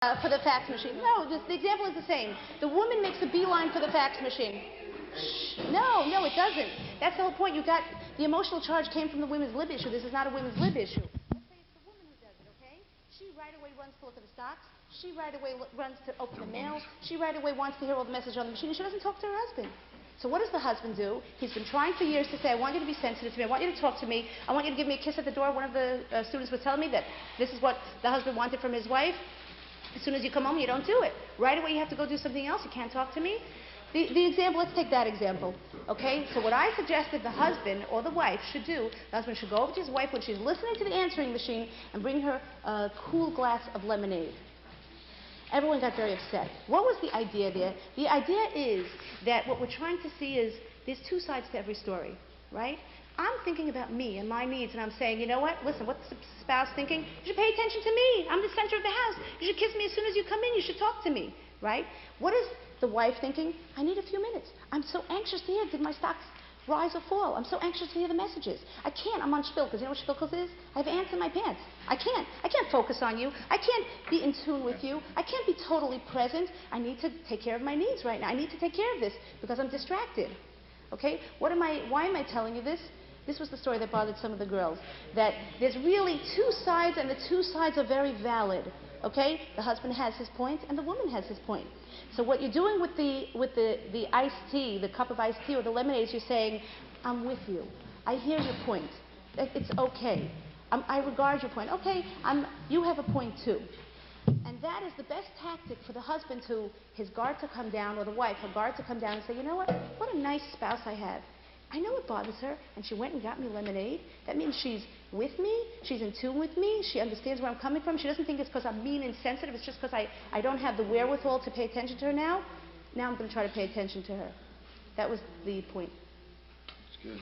for the fax machine. No, the example is the same. The woman makes a beeline for the fax machine. No, no, it doesn't. That's the whole point. You got the emotional charge came from the women's lib issue. This is not a women's lib issue. Let's say it's the woman who does it, okay? She right away runs to look at the stocks. She right away runs to open the mail. She right away wants to hear all the message on the machine. She doesn't talk to her husband. So what does the husband do? He's been trying for years to say, I want you to be sensitive to me. I want you to talk to me. I want you to give me a kiss at the door. One of the students was telling me that this is what the husband wanted from his wife. As soon as you come home, you don't do it. Right away, you have to go do something else. You can't talk to me. The example, let's take that example, okay? So what I suggested the husband or the wife should do, the husband should go over to his wife when she's listening to the answering machine and bring her a cool glass of lemonade. Everyone got very upset. What was the idea there? The idea is that what we're trying to see is there's two sides to every story, right? I'm thinking about me and my needs, and I'm saying, you know what? Listen, what's the spouse thinking? You should pay attention to me. I'm the center of the house. You should kiss me as soon as you come in. You should talk to me, right? What is the wife thinking? I need a few minutes. I'm so anxious to hear, did my stocks rise or fall? I'm so anxious to hear the messages. I can't. I'm on shpilkes. You know what shpilkes is? I have ants in my pants. I can't focus on you. I can't be in tune with you. I can't be totally present. I need to take care of my needs right now. I need to take care of this because I'm distracted. Okay? Why am I telling you this? This was the story that bothered some of the girls. That there's really two sides, and the two sides are very valid. Okay? The husband has his point, and the woman has his point. So what you're doing with the iced tea, the cup of iced tea or the lemonade, is you're saying, I'm with you. I hear your point. It's okay. I regard your point. Okay, you have a point too. And that is the best tactic for the husband to, his guard to come down, or the wife, her guard to come down and say, you know what a nice spouse I have. I know it bothers her, and she went and got me lemonade. That means she's with me, she's in tune with me, she understands where I'm coming from. She doesn't think it's because I'm mean and sensitive, it's just because I don't have the wherewithal to pay attention to her now. Now I'm going to try to pay attention to her. That was the point. That's good.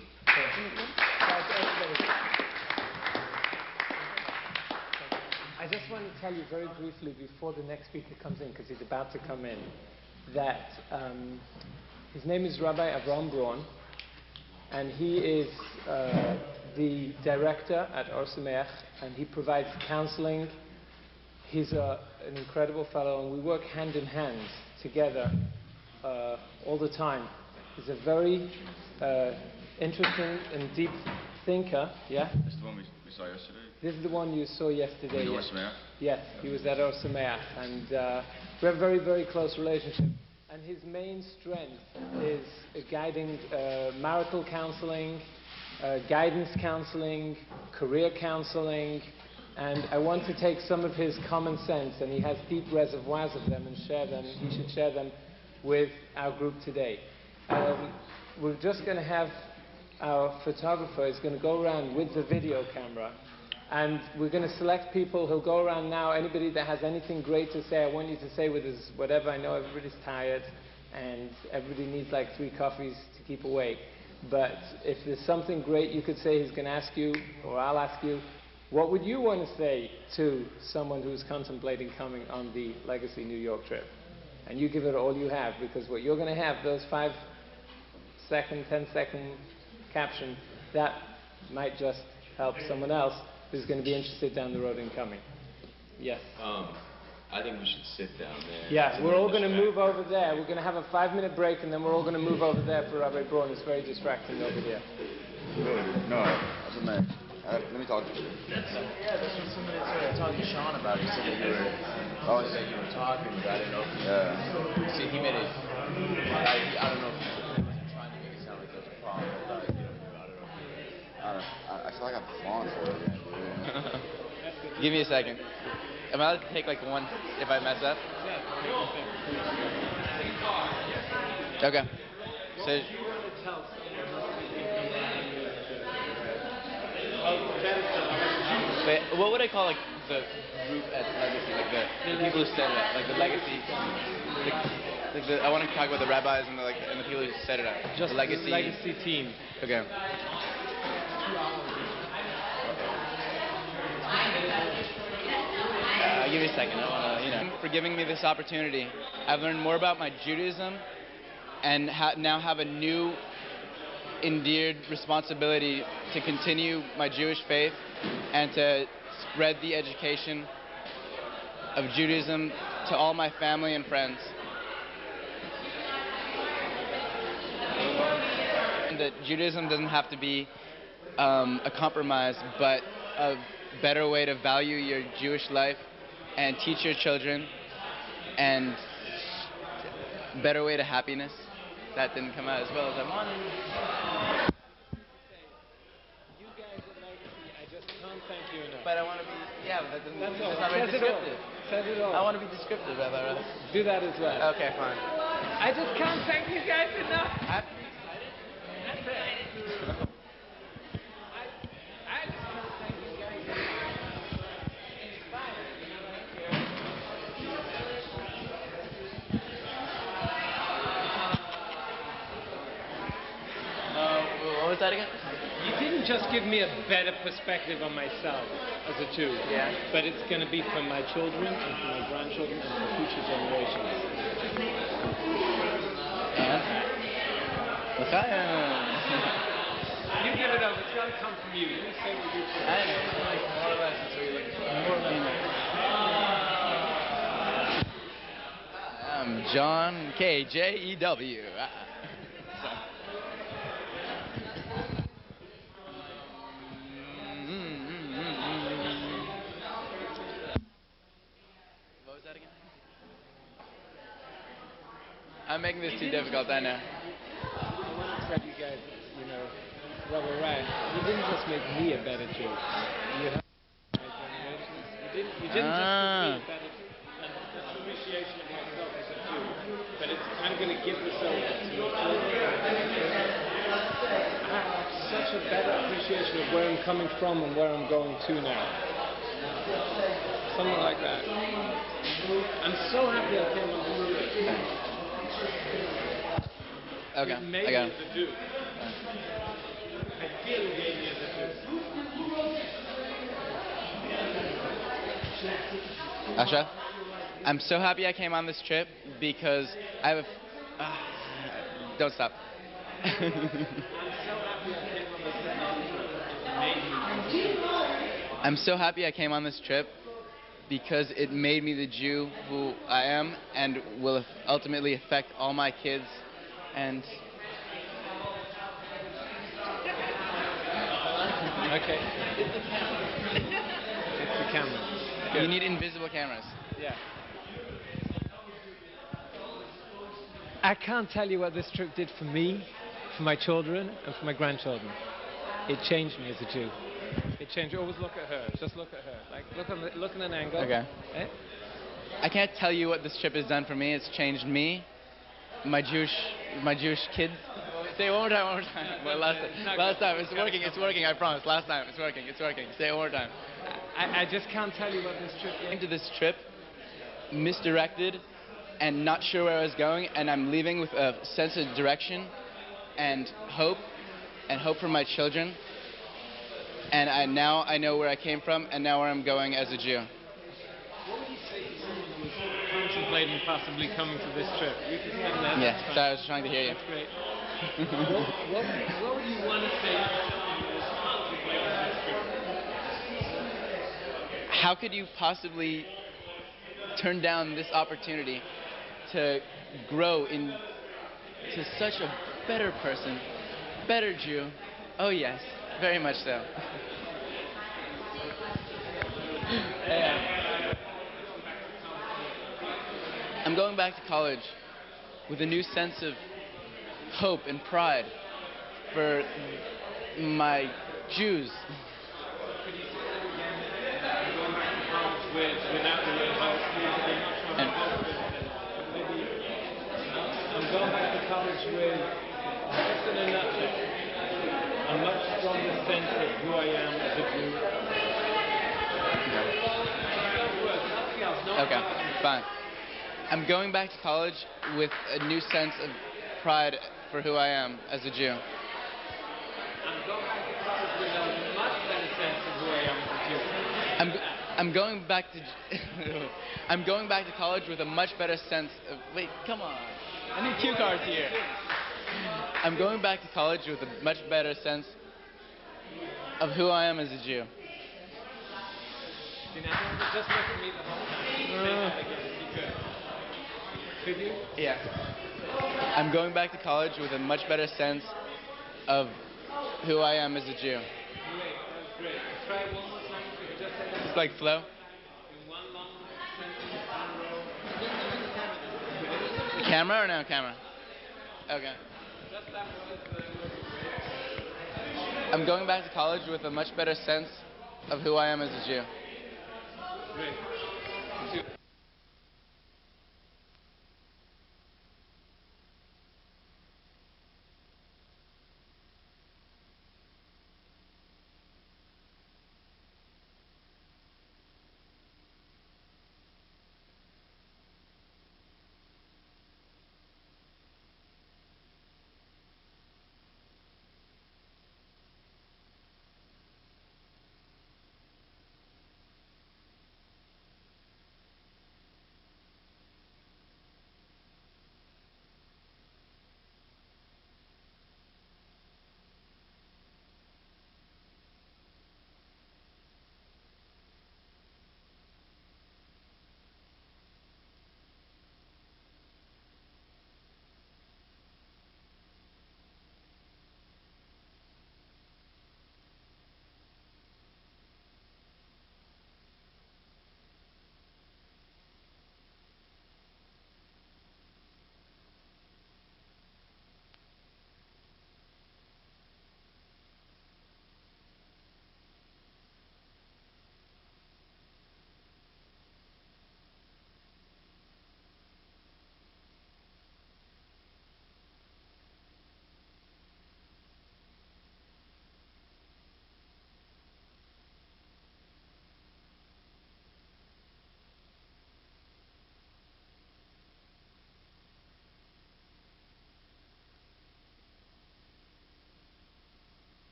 I just want to tell you very briefly before the next speaker comes in, because he's about to come in, that his name is Rabbi Avram Braun, and he is the director at Or Sameach, and he provides counseling. He's an incredible fellow, and we work hand in hand together all the time. He's a very interesting and deep thinker. Yeah? This is the one we saw yesterday? This is the one you saw yesterday. Or Sameach? Yes, he was at Or Sameach, and we have a very, very close relationship. And his main strength is guiding marital counseling, guidance counseling, career counseling, and I want to take some of his common sense, and he has deep reservoirs of them, and share them. He should share them with our group today. We're just going to have our photographer is going to go around with the video camera, and we're going to select people who'll go around now. Anybody that has anything great to say, I want you to say with us whatever. I know everybody's tired and everybody needs like 3 coffees to keep awake. But if there's something great you could say, he's going to ask you, or I'll ask you, what would you want to say to someone who's contemplating coming on the Legacy New York trip? And you give it all you have, because what you're going to have, those 5-second, 10-second caption, that might just help someone else who's going to be interested down the road in coming. Yes? I think we should sit down there. Yeah, we're all going to move over there. We're going to have a 5-minute break, and then we're all going to move over there for Rabbi Braun. It's very distracting over here. No, that's a man. Let me talk to you. Yeah, that's what somebody started talking to Sean about. He said that you were talking, but I didn't know if see, he made it. I don't know if he was trying to make it sound like there was a problem. I don't know. I feel like I'm falling for it again, dude. Give me a second. Am I allowed to take like one if I mess up? Okay. So. Wait, what would I call like the group at Legacy, like the people who set it up, like the Legacy, I want to talk about the rabbis and the people who set it up. Just the Legacy team. Okay. Give me a second. I want to, for giving me this opportunity. I've learned more about my Judaism, and now have a new, endeared responsibility to continue my Jewish faith and to spread the education of Judaism to all my family and friends. And that Judaism doesn't have to be a compromise, but a better way to value your Jewish life and teach your children, and better way to happiness. That didn't come out as well as I wanted. You guys are legacy. I just can't thank you enough. But I want to be, yeah, but that doesn't, That's all. that's not very Says it all. descriptive. Says it all. I want to be descriptive, Rabbi Zaret. Do that as well. Okay, fine. I just can't thank you guys enough. I have to be excited. That's it. I just can't thank you guys enough. Inspired. What was that again? You didn't just give me a better perspective on myself as a Jew. Yeah. But it's going to be for my children and for my grandchildren and for future generations. And? You give it up. It's got to come from you. You say what you say. I know. Like, more or less, that's what you're looking for. More or less. I'm John KJEW. What was that again? I'm making this too difficult, I know. I want to tell you guys, you know, Rabbi Zaret, you didn't just make me a better Jew. You have my generations. You didn't just make me a better Jew. And this appreciation of myself as a Jew. But I'm going to give this over to your children. I have such a better appreciation of where I'm coming from and where I'm going to now. Something like that. I'm so happy I came on this trip. Okay, It made I got me it. as a Jew. I feel it made me as a Jew. Asha, I'm so happy I came on this trip because I have a... don't stop. I'm so happy I came on this trip because it made me the Jew who I am and will ultimately affect all my kids and... Okay. It's the camera. It's the camera. Good. You need invisible cameras. Yeah. I can't tell you what this trip did for me, for my children, and for my grandchildren. It changed me as a Jew. It changed. Always look at her. Just look at her. Like look at an angle. Okay. Eh? I can't tell you what this trip has done for me. It's changed me, my Jewish kids. Say it one more time. Well, last time. It's working, I promise. Last time, it's working. Say it one more time. I just can't tell you what this trip I did. came to this trip misdirected and not sure where I was going, and I'm leaving with a sense of direction and hope for my children. And now I know where I came from and now where I'm going as a Jew. What would you say to someone who's contemplating possibly coming to this trip? You can stand there. Yeah, that's fine. sorry, I was trying to hear you. That's great. what would you want to say to someone who is contemplating this trip? How could you possibly turn down this opportunity to grow into such a better person, better Jew? Oh yes, very much so. Yeah. I'm going back to college with a new sense of hope and pride for my Jews. Without the word hope, I'm going back to college with, just in a nutshell, a much stronger sense of who I am as a Jew. Okay, fine. I'm going back to college with a new sense of pride for who I am as a Jew. I'm going back to college with a much better sense of who I am as a Jew. I'm going back to college with a much better sense of... Wait, come on. I need cue cards here. I'm going back to college with a much better sense of who I am as a Jew. See, now, just look at me the whole time. Could you? Yeah. I'm going back to college with a much better sense of who I am as a Jew. Great, that's great. Try it one more time. Just say that. It's like flow. In one long sentence in a row. Camera or no camera? Okay. Just that was I'm going back to college with a much better sense of who I am as a Jew. great.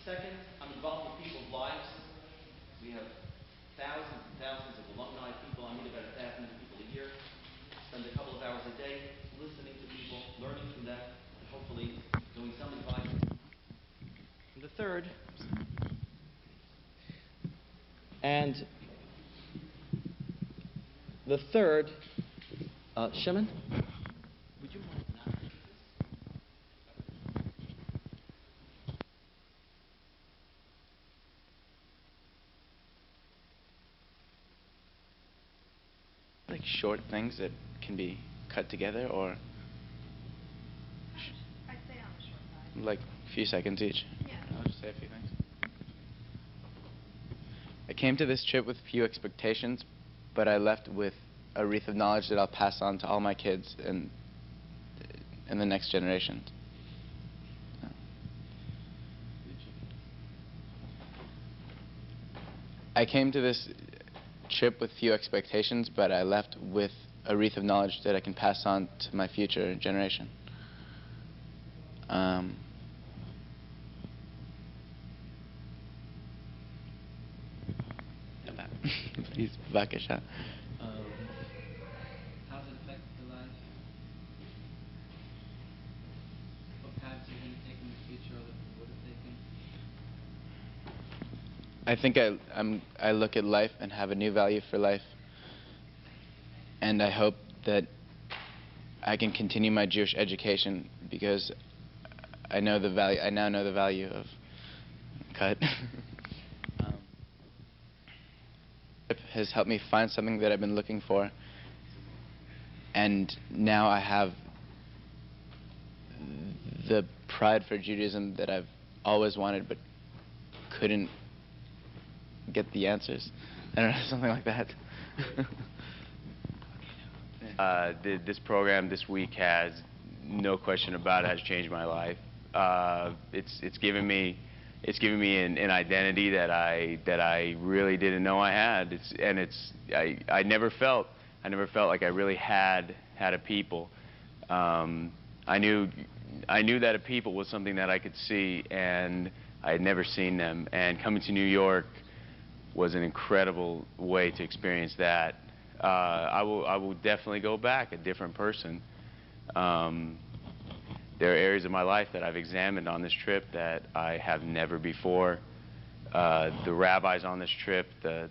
Second, I'm involved in people's lives. We have thousands and thousands of alumni people. I meet about 1,000 people a year. Spend a couple of hours a day listening to people, learning from them, and hopefully doing some advice. third. And the third, Shimon? Would you mind not? Like short things that can be cut together, or I'd say on the short side. like a few seconds each? Yeah. I'll just say a few things. I came to this trip with few expectations, but I left with a wreath of knowledge that I'll pass on to all my kids and the next generation. I came to this trip with few expectations, but I left with a wreath of knowledge that I can pass on to my future generation. Please, b'vakasha. How's it affected your life? What paths you're going to take in the future other than you would have taken? I think I look at life and have a new value for life, and I hope that I can continue my Jewish education because I know the value. I now know the value of cut. It has helped me find something that I've been looking for, and now I have the pride for Judaism that I've always wanted but couldn't get the answers. I don't know, something like that. This program this week has, no question about it, has changed my life. It's given me an identity that I really didn't know I had. I never felt like I really had a people. I knew that a people was something that I could see, and I had never seen them. And coming to New York was an incredible way to experience that. I will definitely go back a different person. There are areas of my life that I've examined on this trip that I have never before. The rabbis on this trip, the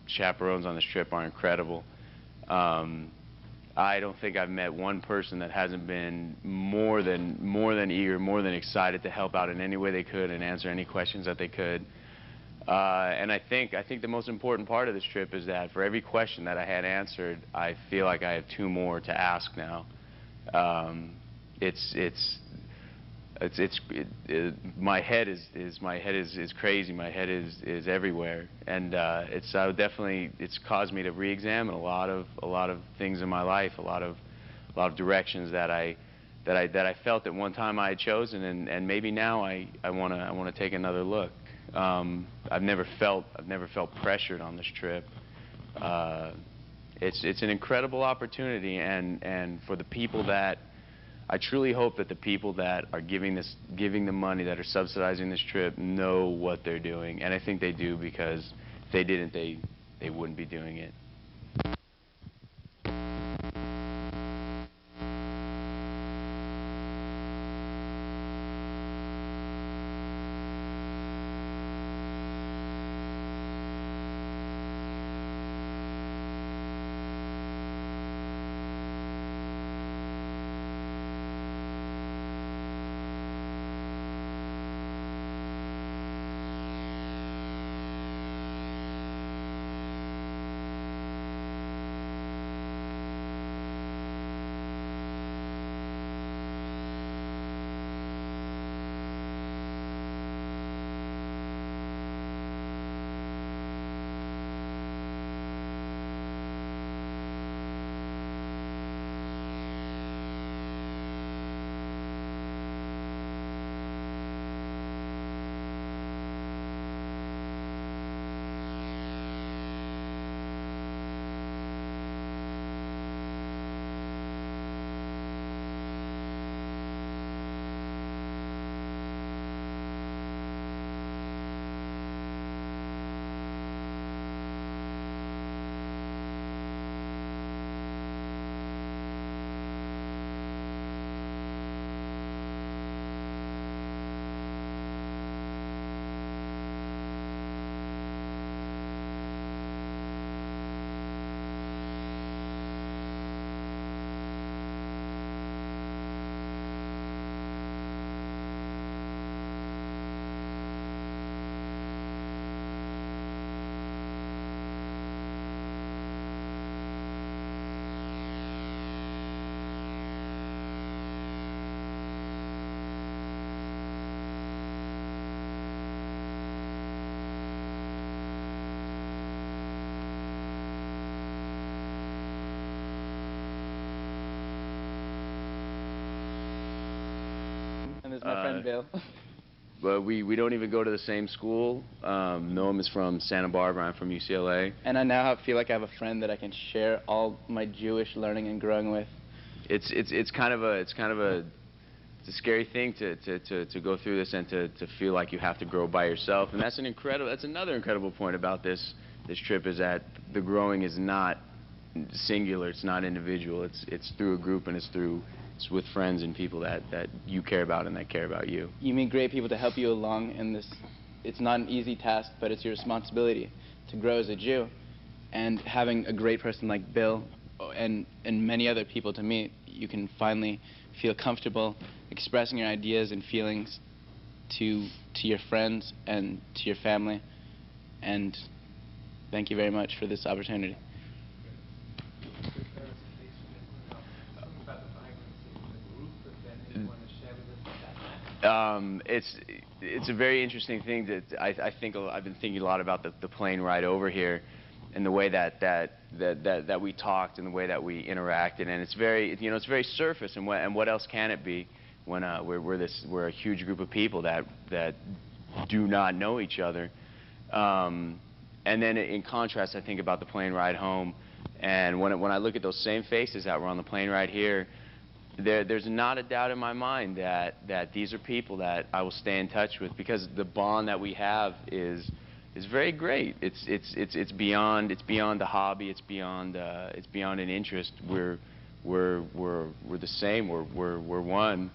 chaperones on this trip are incredible. I don't think I've met one person that hasn't been more than eager, more than excited to help out in any way they could and answer any questions that they could. And I think the most important part of this trip is that for every question that I had answered, I feel like I have two more to ask now. My head is crazy. My head is everywhere, and it's caused me to re-examine a lot of things in my life, a lot of directions that I felt at one time I had chosen, and maybe now I want to take another look. I've never felt pressured on this trip. It's an incredible opportunity, and for the people that I truly hope that the people that are giving the money, that are subsidizing this trip, know what they're doing, and I think they do, because if they didn't, they wouldn't be doing it. my friend Bill. But we don't even go to the same school. Noam is from Santa Barbara. I'm from UCLA. And I now feel like I have a friend that I can share all my Jewish learning and growing with. It's a scary thing to go through this and to feel like you have to grow by yourself. And that's another incredible point about this trip, is that the growing is not singular. It's not individual. It's through a group, and it's with friends and people that you care about and that care about you. You meet great people to help you along in this. It's not an easy task, but it's your responsibility to grow as a Jew. And having a great person like Bill and many other people to meet, you can finally feel comfortable expressing your ideas and feelings to your friends and to your family. And thank you very much for this opportunity. It's a very interesting thing that I think I've been thinking a lot about the plane ride over here, and the way that we talked and the way that we interacted, and it's very surface, and what else can it be when we're a huge group of people that do not know each other. And then in contrast, I think about the plane ride home, and when I look at those same faces that were on the plane ride here, there's not a doubt in my mind that these are people that I will stay in touch with, because the bond that we have is very great. It's beyond the hobby. It's beyond an interest. We're the same. We're one.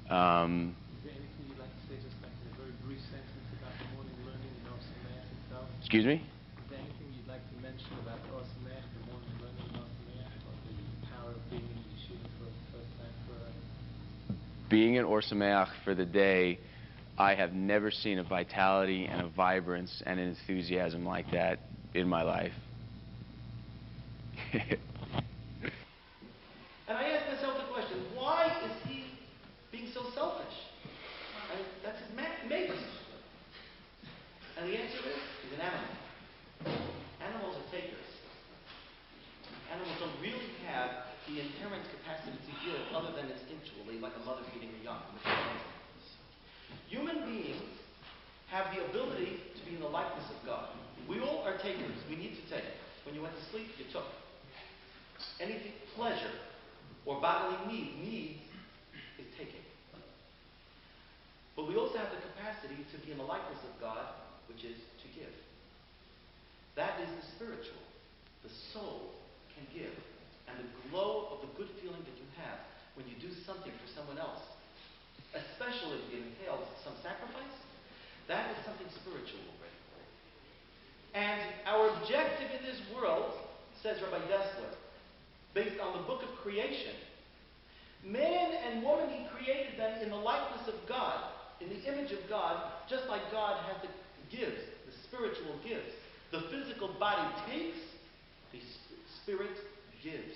Is there anything you'd like to say, just like in a very brief sentence, about the morning learning in Or Sameach itself? Excuse me? Is there anything you'd like to mention about Or Sameach, the morning learning in Or Sameach, or the power of being in yeshiva for the first time for Being in Or Sameach for the day, I have never seen a vitality and a vibrance and an enthusiasm like that in my life. And I asked myself the question, why is he being so selfish? That's his mate. And the answer is, he's an animal. Animals are takers. Animals don't really have the inherent capacity to give other than instinctually, like a mother feeding her young. Human beings have the ability to be in the likeness of God. We all are takers. We need to take. When you went to sleep, you took. Anything, pleasure or bodily needs is taking. But we also have the capacity to be in the likeness of God, which is to give. That is the spiritual. The soul can give. And the glow of the good feeling that you have when you do something for someone else, especially if it entails some sacrifice, that is something spiritual already. And our objective in this world, says Rabbi Dessler, based on the book of creation, man and woman, he created them in the likeness of God, in the image of God, just like God has the gifts, the spiritual gifts. The physical body takes, the spirit gives.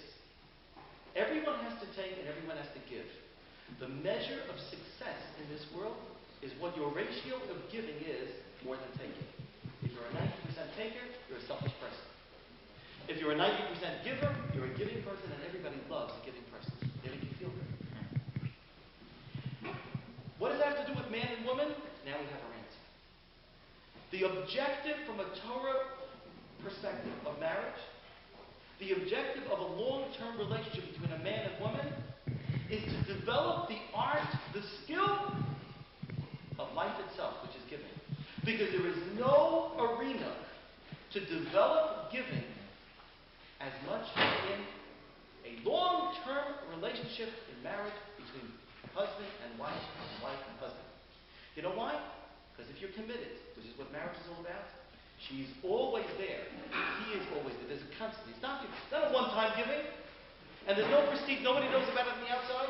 Everyone has to take and everyone has to give. The measure of success in this world is what your ratio of giving is more than taking. If you're a 90% taker, you're a selfish person. If you're a 90% giver, you're a giving person, and everybody loves a giving person. They make you feel good. What does that have to do with man and woman? Now we have our answer. The objective from a Torah perspective of marriage, the objective of a long-term relationship between a man and woman, is to develop the art, the skill of life itself, which is giving. Because there is no arena to develop giving as much in a long-term relationship in marriage between husband and wife and husband. You know why? Because if you're committed, which is what marriage is all about, she's always there. He is always there. There's a constant. It's not a one-time giving. And there's no prestige. Nobody knows about it on the outside.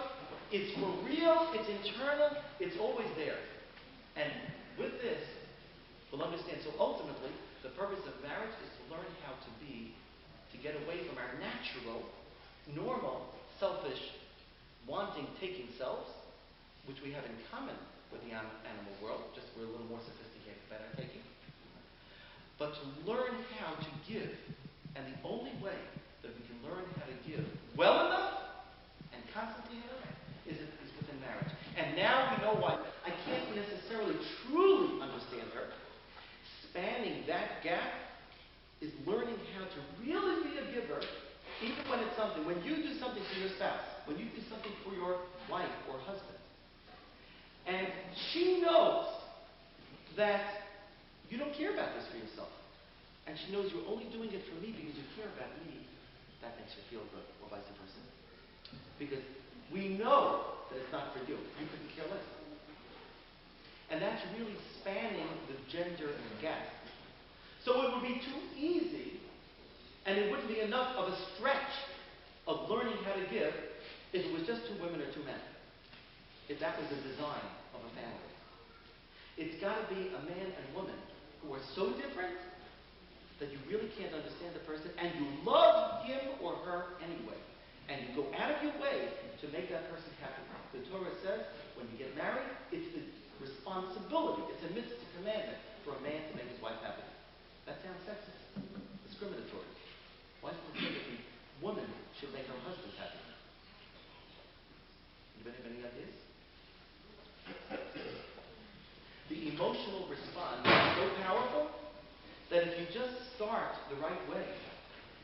It's for real. It's internal. It's always there. And with this, we'll understand. So ultimately, the purpose of marriage is to learn how to get away from our natural, normal, selfish, wanting, taking selves, which we have in common with the animal world, just we're a little more sophisticated about our taking. But to learn how to give. And the only way that we can learn how to give well enough and constantly enough is within marriage. And now we know why I can't necessarily truly understand her. Spanning that gap is learning how to really be a giver, even when it's something. When you do something for your spouse, when you do something for your wife or husband, and she knows that you don't care about this for yourself, and she knows you're only doing it for me because you care about me, that makes her feel good, or vice versa. Because we know that it's not for you. You couldn't care less. And that's really spanning the gender gap. So it would be too easy, and it wouldn't be enough of a stretch of learning how to give if it was just two women or two men. If that was the design of a family. It's got to be a man and woman who are so different that you really can't understand the person, and you love him or her anyway. And you go out of your way to make that person happy. The Torah says, when you get married, it's the responsibility, it's a mitzvah commandment for a man to make his wife happy. That sounds sexist, discriminatory. Why does it say that the woman should make her husband happy? Anybody have any ideas? The emotional response is so powerful that if you just start the right way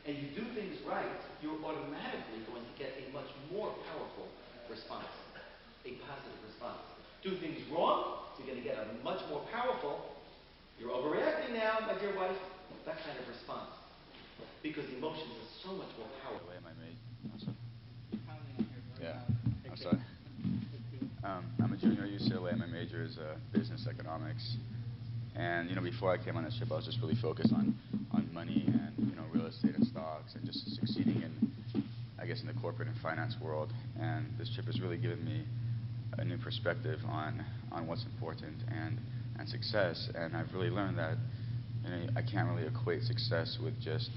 and you do things right, you're automatically going to get a much more powerful response, a positive response. Do things wrong, you're going to get a much more powerful, you're overreacting now, my dear wife, that kind of response. Because emotions are so much more powerful. Yeah, I'm sorry. I'm a junior at UCLA. My major is business economics. And, before I came on this trip, I was just really focused on money and, real estate and stocks and just succeeding in, I guess, in the corporate and finance world. And this trip has really given me a new perspective on what's important and success. And I've really learned that, I can't really equate success with just,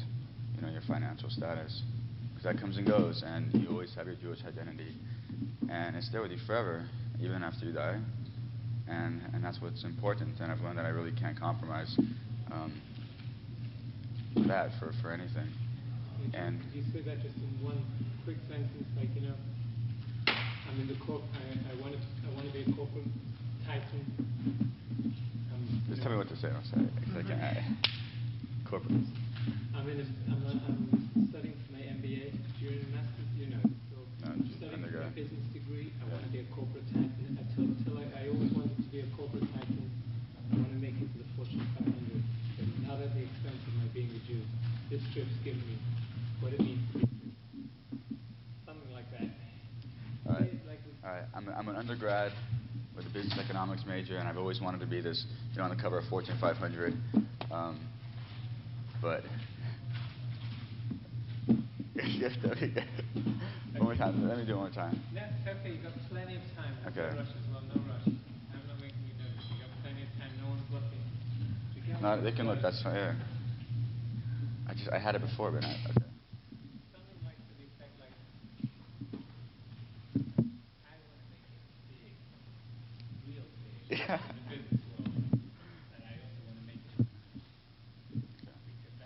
your financial status. Because that comes and goes, and you always have your Jewish identity. And it's there with you forever, even after you die. And that's what's important. And I've learned that I really can't compromise that for anything. And you say that just in one quick sentence, like, I'm in the I want to be a corporate titan. Just tell me what to say. I'm sorry. Corporate. I'm studying for my MBA during a master's. I'm studying for my business degree. I want to be a corporate titan. I always wanted to be a corporate titan. I want to make it to the Fortune 500, but not at the expense of my being a Jew. This trip's given me what it means to be Jew. Something like that. All right. I'm an undergrad with a business economics major, and I've always wanted to be this, on the cover of Fortune 500. But one more time. Let me do it one more time. That's okay. You've got plenty of time. Okay. No rush as well. No rush. I'm not making you nervous. You've got plenty of time. No one's looking. No, they can look. That's fine. Yeah. I had it before, but not. Okay. Something like to the effect like, I want to make it big, real big, Yeah. in the business world, and I also want to make it because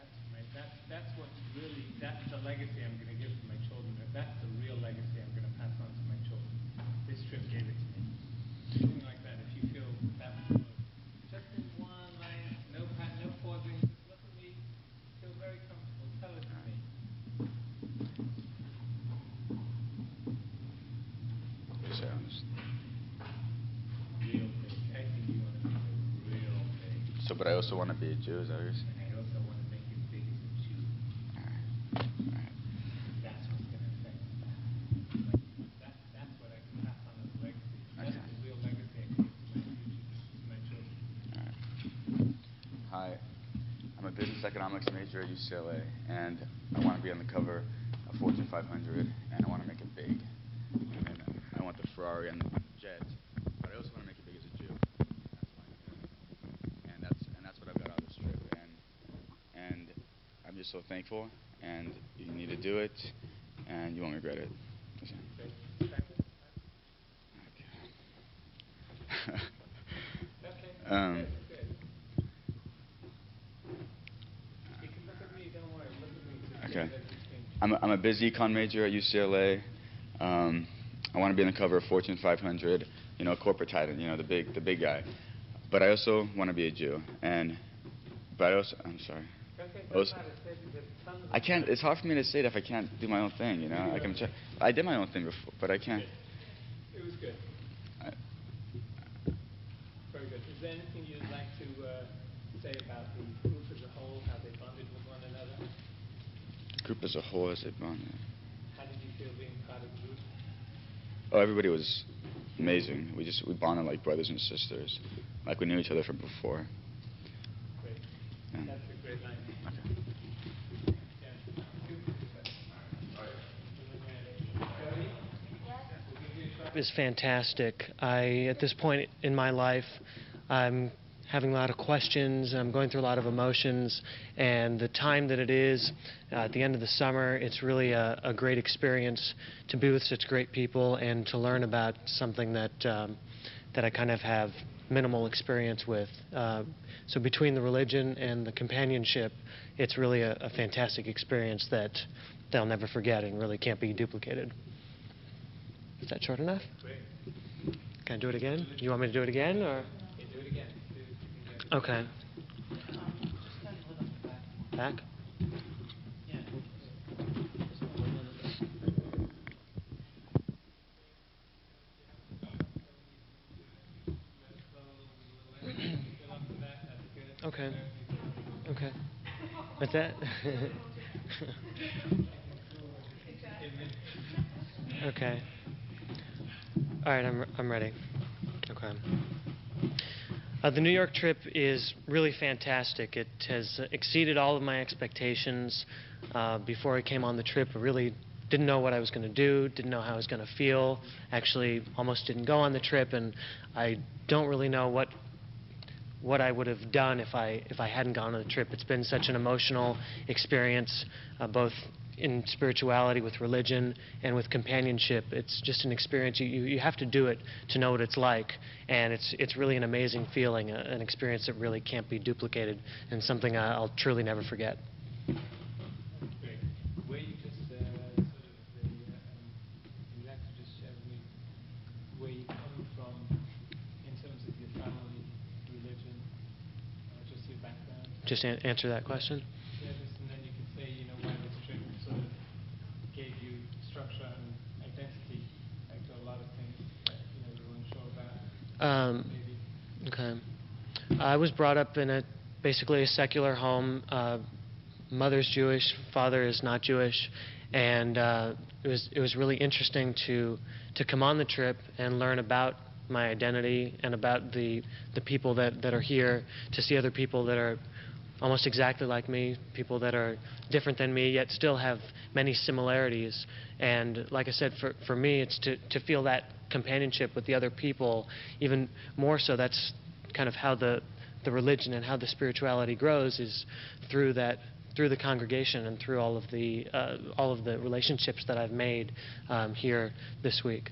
that's what's really, that's the legacy I'm going to give to my children. That's the real legacy I'm going to pass on to my children. This trip gave it to me. Something like that. If you feel that was just in one line, no pausing, just look at me, feel very comfortable. Tell it to me. Real big. I think you want to make it real big. So, but I also want to be a Jew, is that what you're saying? And I also want to make it big as a Jew. All right. That's what's going to affect that's what I can pass on as a legacy. That's the real legacy I can give to my children. All right. Hi. I'm a business economics major at UCLA, and I want to be on the cover of Fortune 500, and I want to make it big. And I want the Ferrari and the jet, but I also want to make it big as a Jew. That's what I've got out of this trip. And I'm just so thankful, and you need to do it, and you won't regret it. Okay. Okay. I'm a biz econ major at UCLA. I want to be on the cover of Fortune 500. a corporate titan, the big guy. But I also want to be a Jew, but I'm sorry. I can't. It's hard for me to say it if I can't do my own thing. I did my own thing before, but I can't. It was good. Very good. Is there anything you'd like to say about the group as a whole, how they bonded with one another? The group as a whole, as it bonded. How did you feel being part of the group? Oh, everybody was amazing. We bonded like brothers and sisters, like we knew each other from before. Great. Yeah. That's a great line. Okay. Is fantastic. At this point in my life, I'm having a lot of questions. I'm going through a lot of emotions, and the time that it is at the end of the summer, it's really a great experience to be with such great people and to learn about something that I kind of have minimal experience with. So between the religion and the companionship, it's really a fantastic experience that they'll never forget and really can't be duplicated. Is that short enough? Great. Can I do it again? You want me to do it again, or? Okay, do it again. Okay. Back? Okay. Okay. What's that? Okay. All right, I'm ready. Okay. The New York trip is really fantastic. It has exceeded all of my expectations. Before I came on the trip, I really didn't know what I was going to do, didn't know how I was going to feel. Actually, almost didn't go on the trip, and I don't really know what I would have done if I hadn't gone on the trip. It's been such an emotional experience, both in spirituality, with religion, and with companionship. It's just an experience. You have to do it to know what it's like, and it's really an amazing feeling, an experience that really can't be duplicated, and something I'll truly never forget. Great. Where you just sort of you'd like to just share with me where you come from in terms of your family, religion, just your background? Just answer that question. Yeah, and then you could say, why this trip sort of gave you structure and identity, like to a lot of things that, you weren't sure about. Maybe. Okay. I was brought up in basically a secular home. Mother's Jewish, father is not Jewish, and it was really interesting to come on the trip and learn about my identity and about the people that are here, to see other people that are almost exactly like me, people that are different than me, yet still have many similarities. And like I said, for me, it's to feel that companionship with the other people, even more so. That's kind of how the religion and how the spirituality grows, is through the congregation and through all of the relationships that I've made here this week.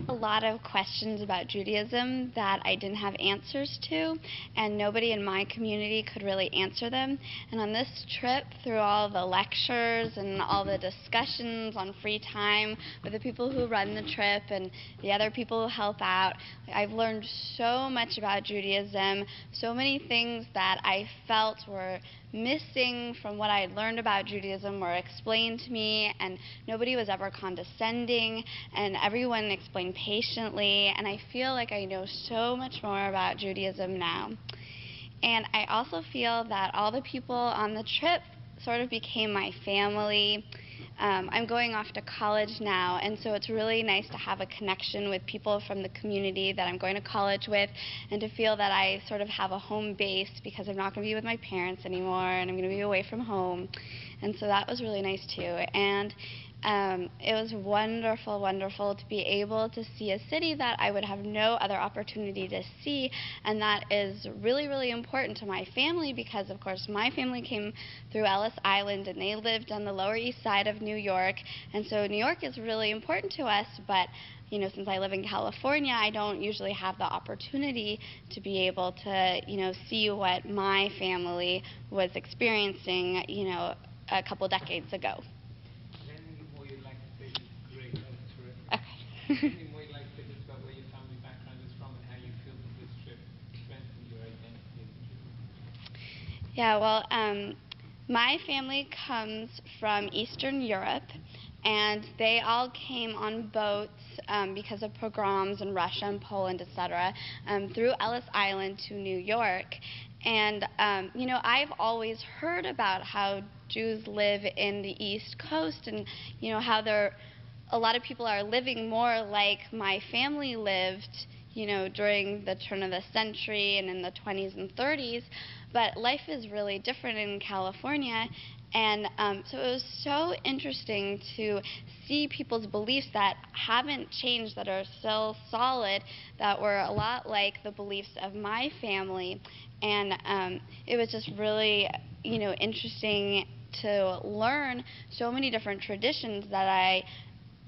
A lot of questions about Judaism that I didn't have answers to, and nobody in my community could really answer them. And on this trip, through all the lectures and all the discussions on free time with the people who run the trip and the other people who help out, I've learned so much about Judaism, so many things that I felt were missing from what I had learned about Judaism were explained to me, and nobody was ever condescending, and everyone explained patiently, and I feel like I know so much more about Judaism now. And I also feel that all the people on the trip sort of became my family. I'm going off to college now, and so it's really nice to have a connection with people from the community that I'm going to college with, and to feel that I sort of have a home base, because I'm not going to be with my parents anymore, and I'm going to be away from home. And so that was really nice too. And it was wonderful, wonderful to be able to see a city that I would have no other opportunity to see, and that is really, really important to my family, because of course my family came through Ellis Island and they lived on the Lower East Side of New York, and so New York is really important to us, but since I live in California, I don't usually have the opportunity to be able to, see what my family was experiencing, a couple decades ago. Anything more you'd like to say is great. That was terrific. Okay. Anything more you'd like to Yeah, well, my family comes from Eastern Europe, and they all came on boats because of pogroms in Russia and Poland, etc., through Ellis Island to New York. And, you know, I've always heard about how Jews live in the East Coast and, you know, how a lot of people are living more like my family lived, you know, during the turn of the century and in the 20s and 30s. But life is really different in California. And so it was so interesting to see people's beliefs that haven't changed, that are still solid, that were a lot like the beliefs of my family. And it was just really, you know, interesting to learn so many different traditions that I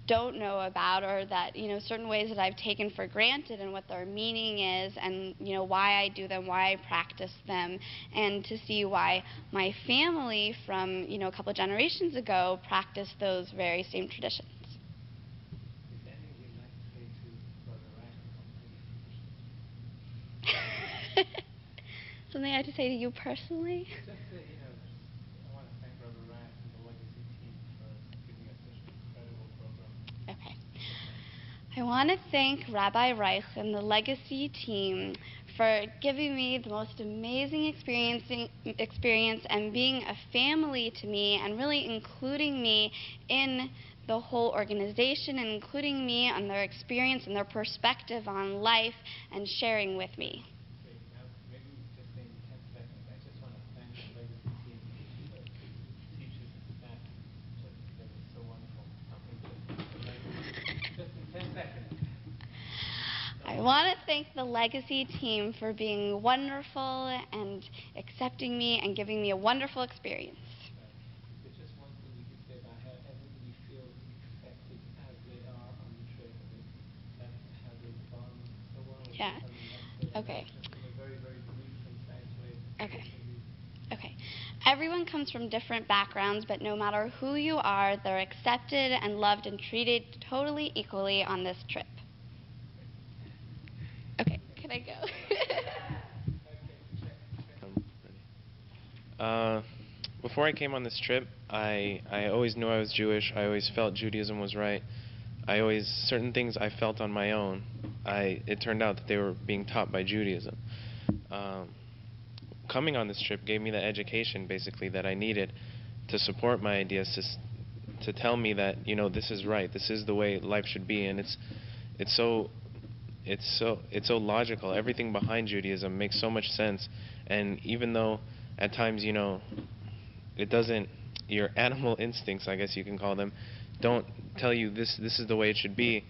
don't know about, or that, you know, certain ways that I've taken for granted and what their meaning is, and, you know, why I do them, why I practice them, and to see why my family from, you know, a couple generations ago practiced those very same traditions. Is there anything you'd like to say to Brother Rat? Something I have to say to you personally? Just you know, I want to thank Brother Rat and the legacy team for giving us such an incredible program. Okay. I want to thank Rabbi Reich and the legacy team for giving me the most amazing experience and being a family to me, and really including me in the whole organization, and including me on their experience and their perspective on life and sharing with me. Great. Now, maybe just in 10 seconds, I just want to thank the legacy team, the teachers and staff. They were so wonderful. Just in 10 seconds. I want to thank the legacy team for being wonderful and accepting me and giving me a wonderful experience. There's just one thing you could say about how everybody feels accepted as they are on the trip, and that's how they bond so well with Yeah. each other. Okay. Just in a very, very brief, concise way. Okay. Okay. Everyone comes from different backgrounds, but no matter who you are, they're accepted and loved and treated totally equally on this trip. Okay, can I go? Before I came on this trip, I always knew I was Jewish. I always felt Judaism was right. Certain things I felt on my own, it turned out that they were being taught by Judaism. Coming on this trip gave me the education, basically, that I needed to support my ideas, to tell me that, you know, this is right, this is the way life should be, and it's so logical. Everything behind Judaism makes so much sense, and even though at times, you know, it doesn't, your animal instincts, I guess you can call them, don't tell you this is the way it should be,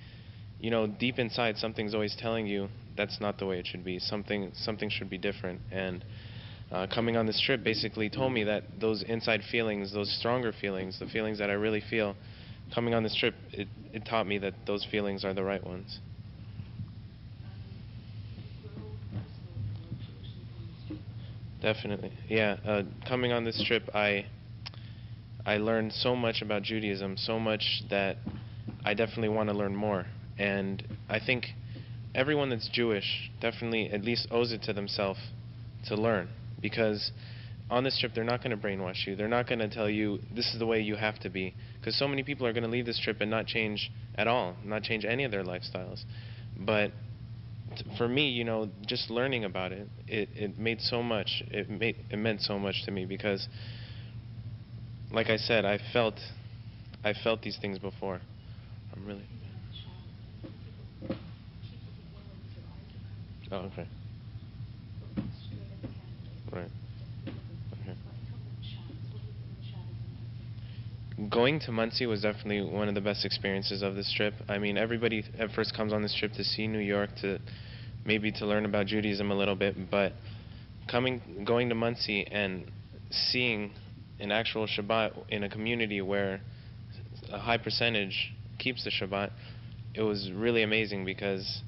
you know, deep inside something's always telling you that's not the way it should be. Something should be different. And coming on this trip basically told me that those inside feelings, those stronger feelings, the feelings that I really feel, coming on this trip, it taught me that those feelings are the right ones. Definitely, yeah. Coming on this trip, I learned so much about Judaism, so much that I definitely want to learn more. And I think everyone that's Jewish definitely at least owes it to themselves to learn, because on this trip they're not going to brainwash you. They're not going to tell you this is the way you have to be, because so many people are going to leave this trip and not change at all, not change any of their lifestyles. But for me, you know, just learning about it, it made so much. It meant so much to me, because, like I said, I felt these things before. I'm really. Oh, okay. Right. Okay. Going to Muncie was definitely one of the best experiences of this trip. I mean, everybody at first comes on this trip to see New York, to maybe to learn about Judaism a little bit, but going to Muncie and seeing an actual Shabbat in a community where a high percentage keeps the Shabbat, it was really amazing, because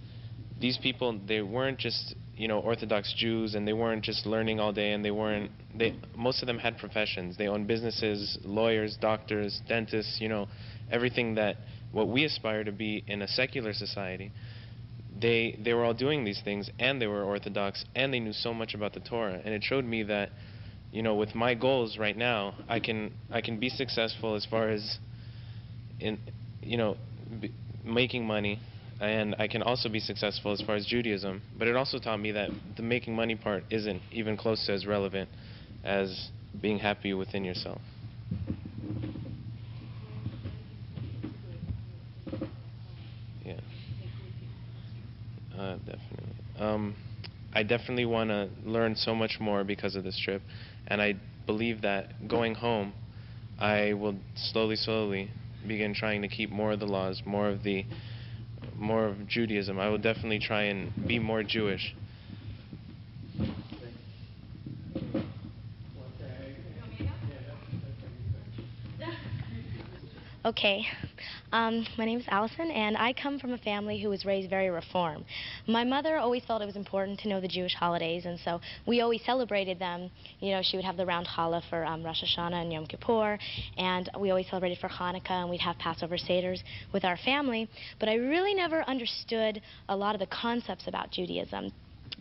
these people, they weren't just, you know, Orthodox Jews, and they weren't just learning all day, and most of them had professions. They owned businesses, lawyers, doctors, dentists, you know, everything that what we aspire to be in a secular society. They were all doing these things, and they were Orthodox, and they knew so much about the Torah, and it showed me that with my goals right now, I can be successful as far as in, making money, and I can also be successful as far as Judaism. But it also taught me that the making money part isn't even close to as relevant as being happy within yourself. Yeah. Definitely. I definitely want to learn so much more because of this trip, and I believe that going home, I will slowly begin trying to keep more of the laws, more of Judaism. I will definitely try and be more Jewish. Okay. My name is Allison, and I come from a family who was raised very Reform. My mother always felt it was important to know the Jewish holidays, and so we always celebrated them. She would have the round challah for Rosh Hashanah and Yom Kippur, and we always celebrated for Hanukkah, and we'd have Passover Seders with our family. But I really never understood a lot of the concepts about Judaism.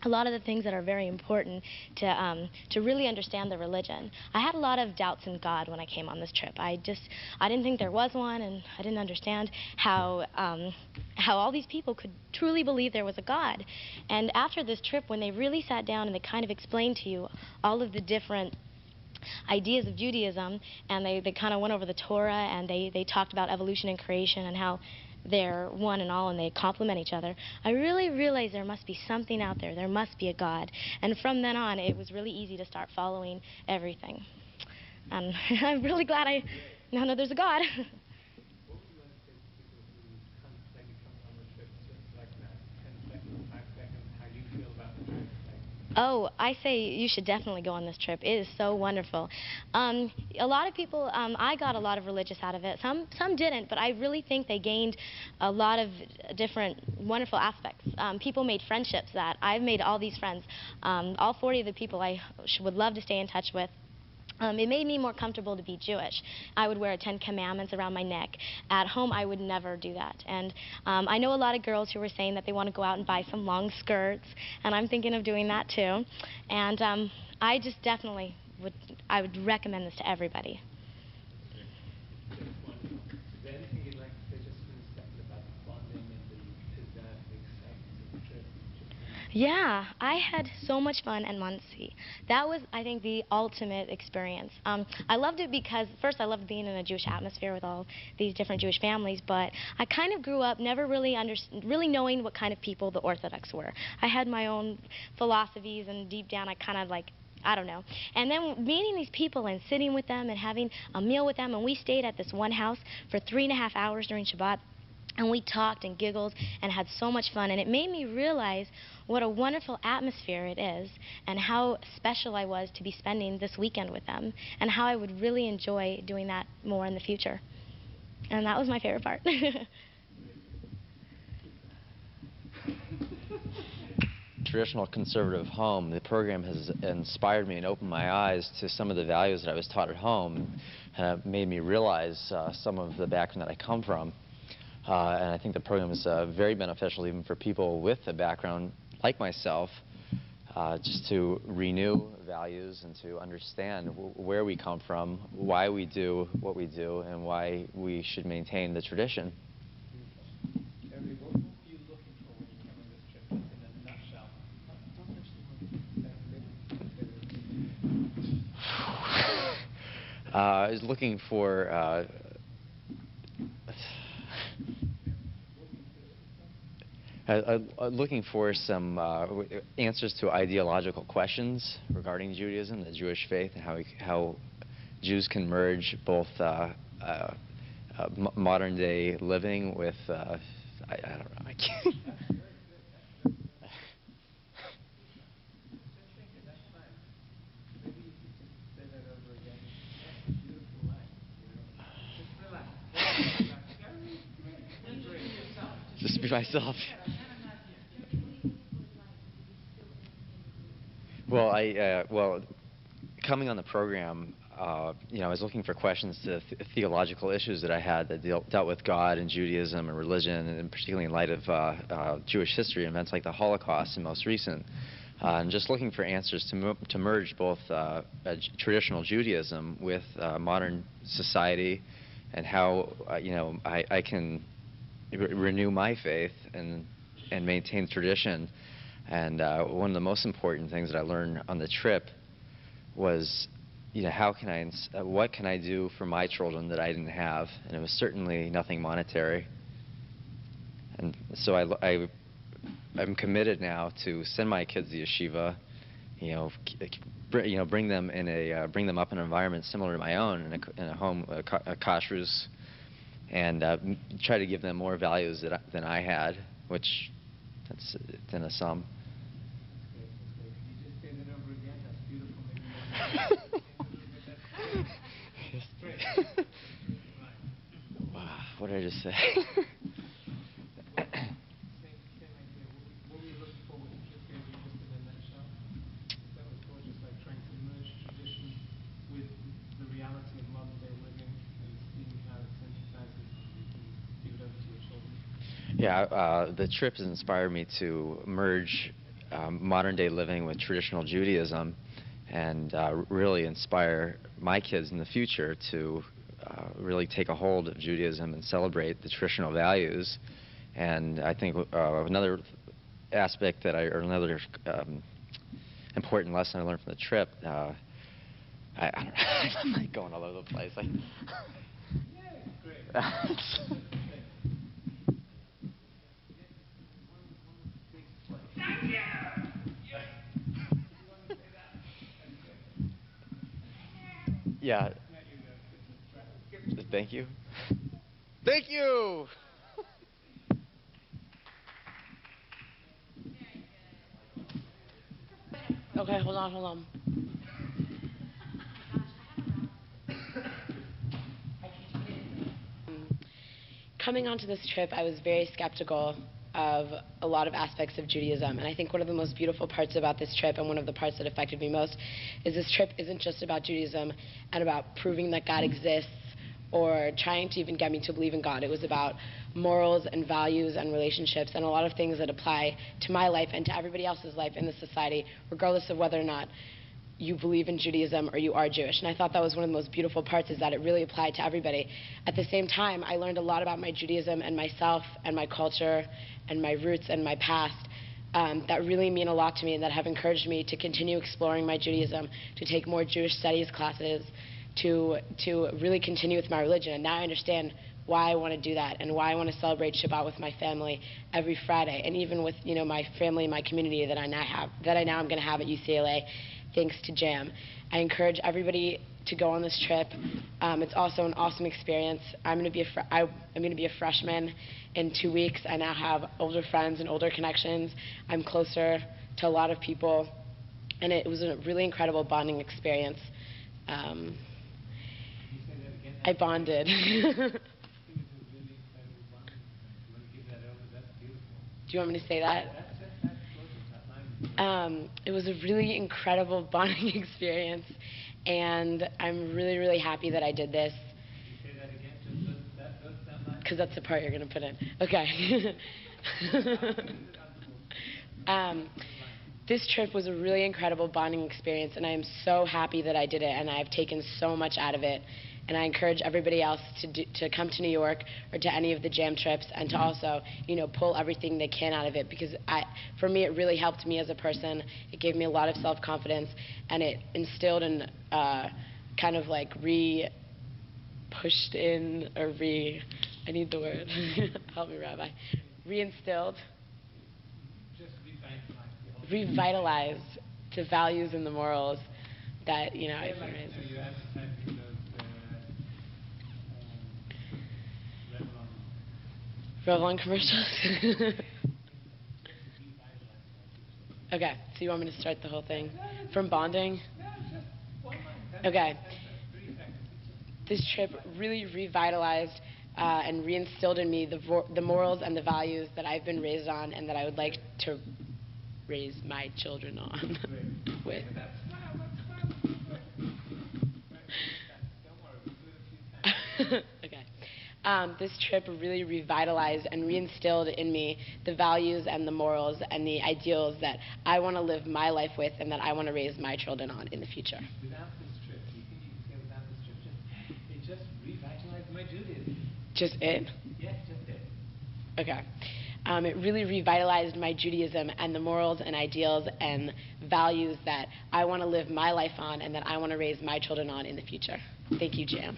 A lot of the things that are very important to really understand the religion. I had a lot of doubts in God when I came on this trip. I didn't think there was one, and I didn't understand how all these people could truly believe there was a God. And after this trip, when they really sat down and they kind of explained to you all of the different ideas of Judaism, and they kind of went over the Torah, and they talked about evolution and creation and how they're one and all and they complement each other, I really realized there must be something out there. There must be a God. And from then on, it was really easy to start following everything. And I'm really glad I now know there's a God. Oh, I say you should definitely go on this trip. It is so wonderful. A lot of people, I got a lot of religious out of it. Some didn't, but I really think they gained a lot of different wonderful aspects. People made friendships that I've made all these friends. All 40 of the people I would love to stay in touch with. It made me more comfortable to be Jewish. I would wear 10 commandments around my neck. At home, I would never do that. And I know a lot of girls who were saying that they want to go out and buy some long skirts, and I'm thinking of doing that too. And I just definitely would recommend this to everybody. Yeah, I had so much fun in Muncie. That was, I think, the ultimate experience. I loved it because, first, I loved being in a Jewish atmosphere with all these different Jewish families, but I kind of grew up never really knowing what kind of people the Orthodox were. I had my own philosophies, and deep down, I kind of I don't know. And then meeting these people and sitting with them and having a meal with them, and we stayed at this one house for 3.5 hours during Shabbat. And we talked and giggled and had so much fun, and it made me realize what a wonderful atmosphere it is and how special I was to be spending this weekend with them and how I would really enjoy doing that more in the future. And that was my favorite part. Traditional conservative home, the program has inspired me and opened my eyes to some of the values that I was taught at home, and it made me realize some of the background that I come from. And I think the program is very beneficial even for people with a background like myself, just to renew values and to understand where we come from, why we do what we do, and why we should maintain the tradition. Jeremy, what were you looking for when you came on this trip, in a nutshell? I was looking for looking for some answers to ideological questions regarding Judaism, the Jewish faith, and how Jews can merge both modern-day living with I don't know. I can't. Just be myself. Well, coming on the program, I was looking for questions to theological issues that I had that dealt with God and Judaism and religion, and particularly in light of Jewish history, events like the Holocaust and most recent and just looking for answers to merge both traditional Judaism with modern society, and how I can renew my faith and maintain tradition. And one of the most important things that I learned on the trip was, what can I do for my children that I didn't have? And it was certainly nothing monetary. And so I'm committed now to send my kids to yeshiva, bring them up in an environment similar to my own, in a home, a kashrus, and try to give them more values than I had, which that's in a sum. Wow, what did I just say? Yeah, the trip has inspired me to merge modern-day living with traditional Judaism, and really inspire my kids in the future to really take a hold of Judaism and celebrate the traditional values. And I think another aspect another important lesson I learned from the trip, I don't know, I'm like going all over the place. Yeah. Thank you. Thank you! Okay, hold on. Coming onto this trip, I was very skeptical of a lot of aspects of Judaism, and I think one of the most beautiful parts about this trip, and one of the parts that affected me most, is this trip isn't just about Judaism and about proving that God exists or trying to even get me to believe in God. It was about morals and values and relationships and a lot of things that apply to my life and to everybody else's life in the society, regardless of whether or not you believe in Judaism or you are Jewish. And I thought that was one of the most beautiful parts, is that it really applied to everybody. At the same time, I learned a lot about my Judaism and myself and my culture and my roots and my past that really mean a lot to me and that have encouraged me to continue exploring my Judaism, to take more Jewish studies classes, to really continue with my religion. And now I understand why I want to do that and why I want to celebrate Shabbat with my family every Friday, and even with my family and my community that I now am going to have at UCLA, thanks to JAM. I encourage everybody to go on this trip. It's also an awesome experience. I'm going to be a freshman in 2 weeks. I now have older friends and older connections. I'm closer to a lot of people, and it was a really incredible bonding experience. I bonded. Do you want me to say that? It was a really incredible bonding experience, and I'm really, really happy that I did this. Because that's the part you're going to put in. Okay. This trip was a really incredible bonding experience, and I am so happy that I did it, and I've taken so much out of it. And I encourage everybody else to come to New York or to any of the JAM trips, and to also, pull everything they can out of it, because for me, it really helped me as a person. It gave me a lot of self-confidence, and it instilled and kind of like pushed in, or I need the word. Help me, Rabbi. Reinstilled. Revitalized the values and the morals that, I've been raised with. Revlon commercials? Okay, so you want me to start the whole thing? From bonding? Okay. This trip really revitalized and reinstilled in me the morals and the values that I've been raised on, and that I would like to raise my children on with. Okay. This trip really revitalized and reinstilled in me the values and the morals and the ideals that I want to live my life with and that I want to raise my children on in the future. Without this trip, do you think you can say without this trip, it just revitalized my Judaism? Just it? Yes, just it. Okay. It really revitalized my Judaism and the morals and ideals and values that I want to live my life on and that I want to raise my children on in the future. Thank you, Jam.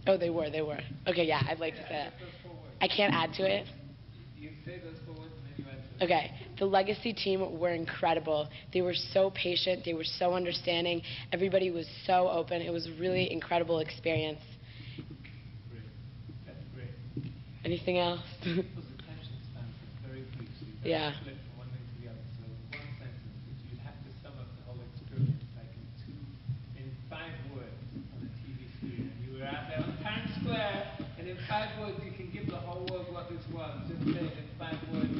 Oh, they were. Okay, yeah, I'd like to say that. I can't add to it. You say those 4 words and then you add to it. Okay, the legacy team were incredible. They were so patient. They were so understanding. Everybody was so open. It was a really incredible experience. Great. That's great. Anything else? People's attention spans are very brief, so you Yeah. flip from one thing to the other. So one sentence, if you'd have to sum up the whole experience, like in 5 words on a TV screen, and you were out there on Times Square, and in 5 words you can give the whole world what this was. Just say it in 5 words.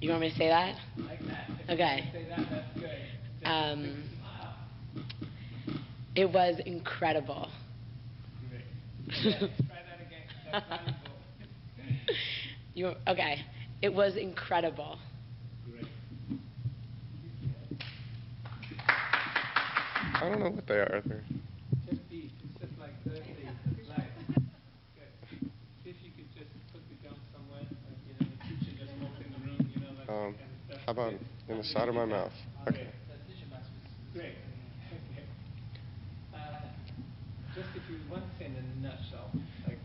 You want me to say that? Like that. If Okay. you say that, that's good. It was incredible. Great. Yeah, try that again. That's valuable. Okay. It was incredible. Great. I don't know what they are. They're Just beat. It's just like Thursday. It's life. Good. See if you could just put the gun somewhere. Like, the teacher just walked in the room, like that kind of stuff. how about in the side of my mouth? Okay. Great. Okay. Just if you one thing in a nutshell, like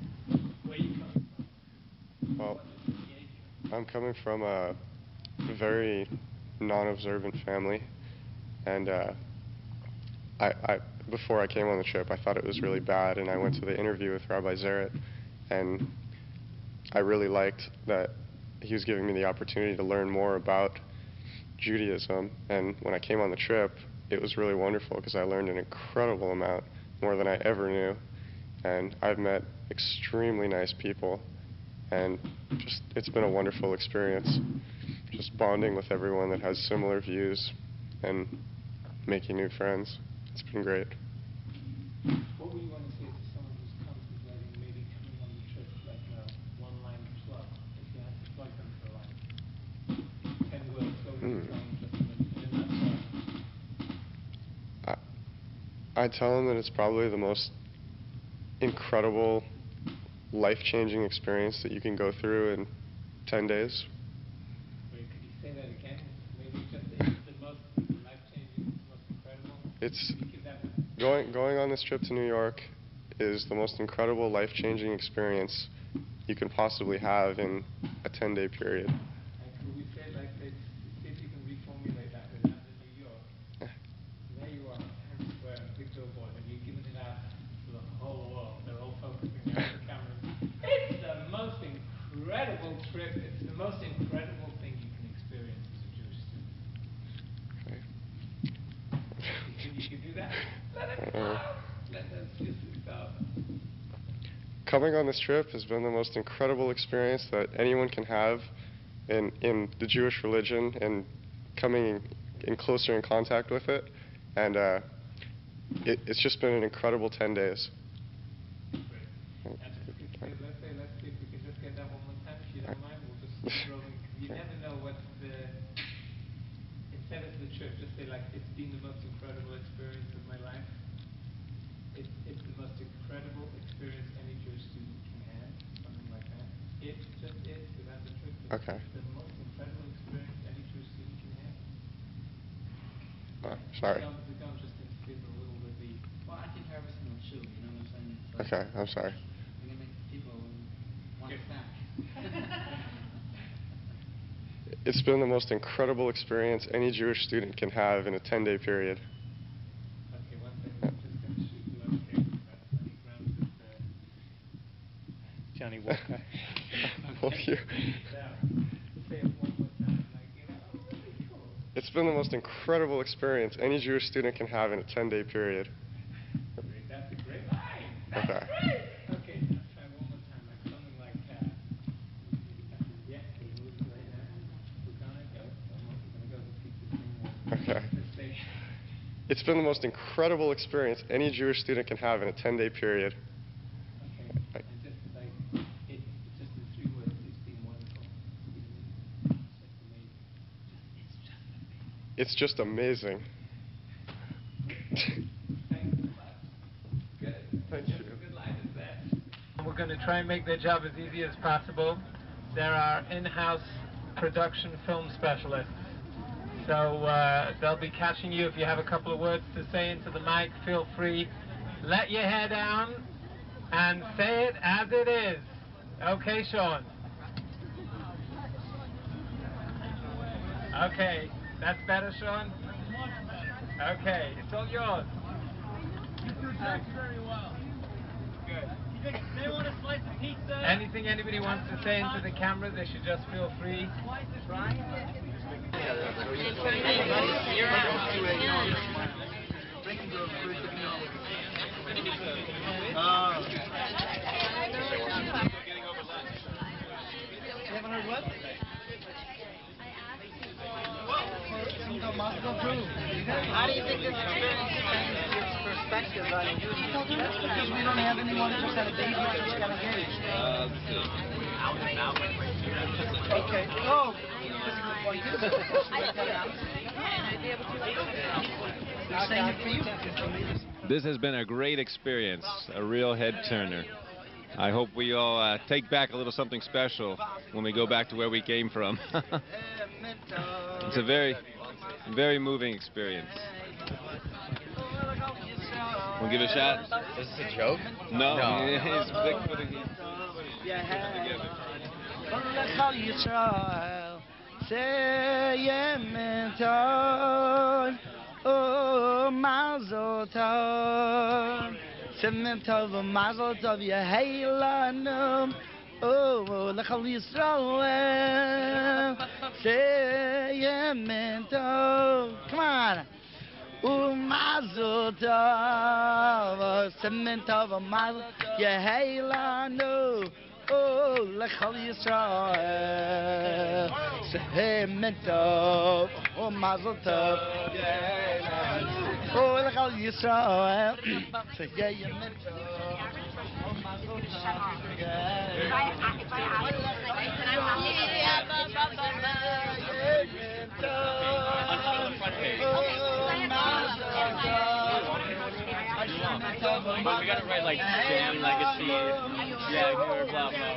where you coming from? Well, I'm coming from a very non-observant family, and before I came on the trip, I thought it was really bad, and I went to the interview with Rabbi Zaret, and I really liked that he was giving me the opportunity to learn more about Judaism, and when I came on the trip, it was really wonderful because I learned an incredible amount, more than I ever knew, and I've met extremely nice people, and it's been a wonderful experience, just bonding with everyone that has similar views and making new friends. It's been great. What would you want to say to someone who's contemplating maybe coming on the trip, like a one-line plug, if you had to plug them for like 10 words, what would you tell them just in a nutshell? I tell them that it's probably the most incredible, life-changing experience that you can go through in 10 days. Wait, could you say that again? Maybe just the most life-changing, the most incredible? Going on this trip to New York is the most incredible, life-changing experience you can possibly have in a 10-day period. And could we say like this, see if you can reformulate that without the New York? There you are, Times Square, big billboard, and you're giving it out to the whole world. They're all focusing on the cameras. It's the most incredible trip. It's the most incredible thing you can experience as a Jewish student. Okay. You can do that? Let it go. Let us just go. Coming on this trip has been the most incredible experience that anyone can have in the Jewish religion and coming in closer in contact with it. And it's just been an incredible 10 days. Great. And let's see if we can just get that one more time, if you don't mind. We'll just keep rolling. You never know what instead of the trip, just say like, it's been the most incredible experience of my life. It's the most incredible experience any Jewish student can have, something like that. It's just it, without the trip. Okay. It's the most incredible experience any Jewish student can have. Sorry. We don't just interfere a little with the... Well, I think everything will shoot, you know what I'm saying? It's like, Okay, I'm sorry. we're going to make people want to snack. It's been the most incredible experience any Jewish student can have in a 10-day period. Okay, one second. I'm just going to shoot you up here. About 20 grams of Johnny Walker. Well, you. Say it one more time. Like, really cool. It's been the most incredible experience any Jewish student can have in a 10-day period. Great. That's a great line. That's Okay. great. Okay, now try one more time. Like something like It's been the most incredible experience any Jewish student can have in a 10-day period. Okay. And just like, it's just in 3 words, it's been wonderful. It's just amazing. Thank you. We're going to try and make their job as easy as possible. There are in-house production film specialists. So they'll be catching you if you have a couple of words to say into the mic. Feel free. Let your hair down and say it as it is. Okay, Sean. Okay, that's better, Sean. Okay, it's all yours. You do Turkey very well. Good. They want a slice of pizza. Anything anybody wants to say into the camera, they should just feel free. You haven't heard what? How do you think this experience changes your perspective on Judaism? Because we don't have anyone who just had a baby or just got engaged. Okay. Oh, that's a good point. They're saying it for you. This has been a great experience, a real head turner. I hope we all take back a little something special when we go back to where we came from. It's a very, very moving experience. We'll give it a shot. Is this a joke? No. No. He's putting it together. Oh, Mazel Tov. Simon Tov, Mazel Tov, Yehilanum. Oh, Lechal Yisrael. Simon Tov. Come on. Oh, Mazel Tov. Simon Tov, Mazel Tov, Yehilanum. Oh, Lechal Yisrael. Simon Tov. Oh, Mazel Tov. Oh, Lechal Yisrael. Simon Tov. Oh, Mazel We gotta write like Jam Legacy, Jaguar, blah blah.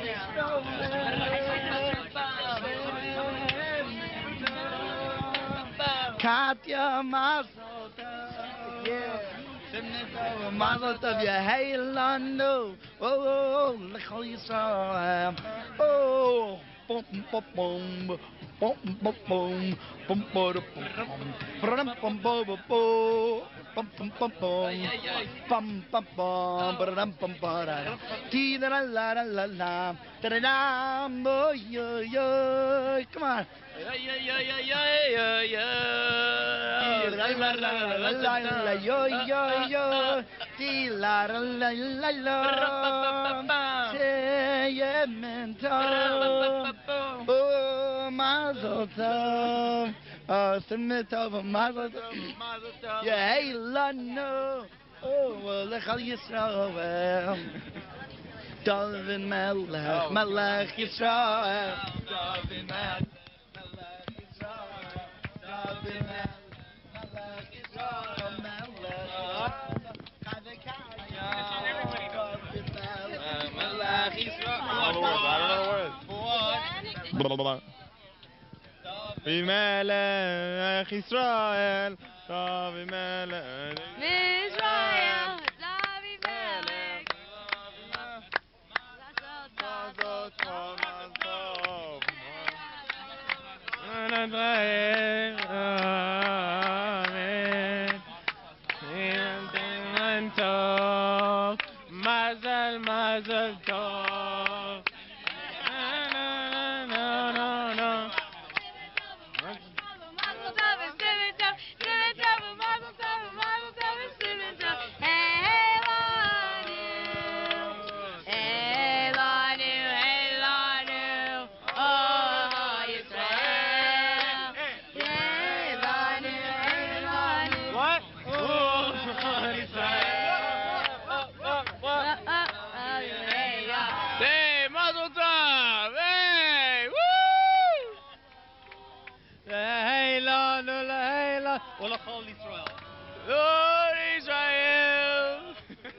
Katya Mazel Tov. Mazel Tov, Yehilanum. Oh, Lechal Yisrael. Oh, bum bum bum. Bum bum bum. Bum bum bum. Bum bum bum bum. Bum bum bum bum. Bum bum bum. Bum bum bum. Ti la la la la la. Da da da. Oh yo yo. Come on. La la la la la la yo yo yo. Ti la la la la la. Say Yemen Tov. Oh, Mazel Tov. Oh, Simon Tov, Mazel Tov. Yehilanum. Oh, Lechal Yisrael. David Melech, Melech Yisrael. David Melech. Melech Israel, David Melech Israel, David Melech. Mazel, Mazel Tov. What?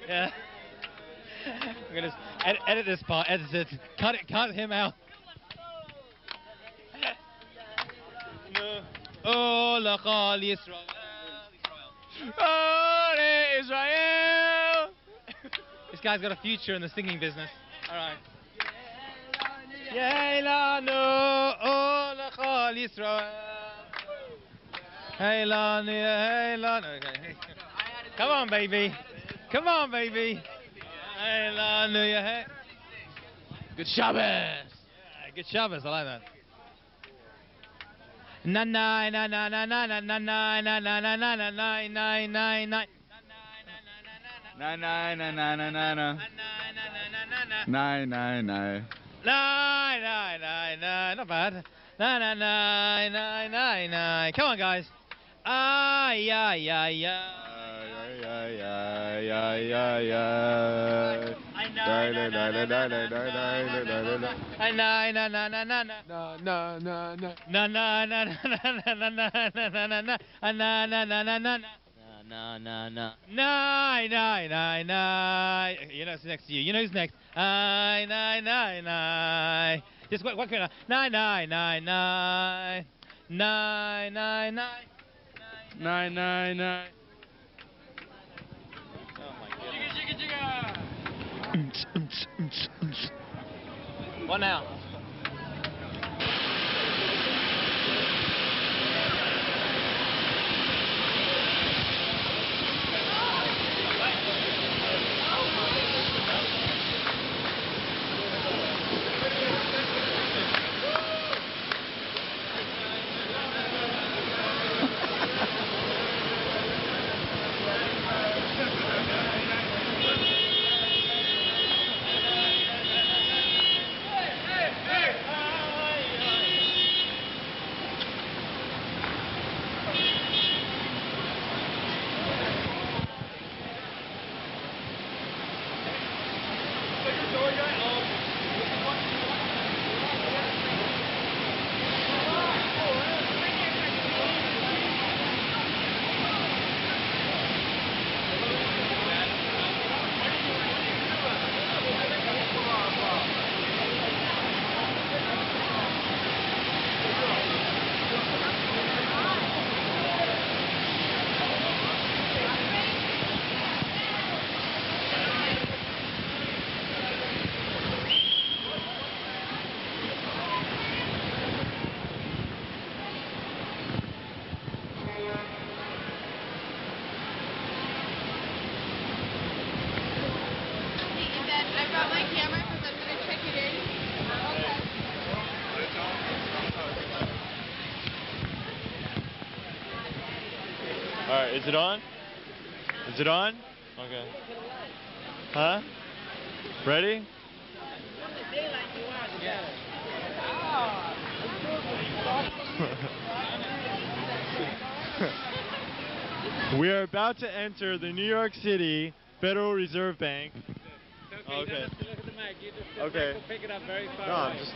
Yeah. We're gonna edit this part. Edit it. Cut him out. Oh, L'chol Yisrael. Oh, Israel. This guy's got a future in the singing business. All right. Yeilanu, oh, L'chol Yisrael. Heilanu, Heilanu. Okay. Come on, baby. Come on, baby. Heilanu, Good Shabbos. Yeah, good Shabbos. I like that. Na na na na na na na na na na na na na na na na na na. Na na na na na na na. Nine, nine, nine. Nine, nine, nine, nine. Not bad. Nine, nine, nine, nine, nine, nine. Come on, guys. Ay, ay, ay, ay. Ay, ay, ay, ay, ay. Na na na na na na na na na. No, no, no, no. Na na na na na na na na na na. Na na na na na. No, no, no. Nine, nine, nine, nine. You know who's next to you. You know who's next. Nine, nine, nine, nine. Just what? Nine, nine, nine, nine. Nine, nine, nine. Nine, nine, nine. Oh my goodness. What now? Alright, is it on? Is it on? Okay. Huh? Ready? We are about to enter the New York City Federal Reserve Bank. Okay. Okay. Pick it up very far No, away. I'm just.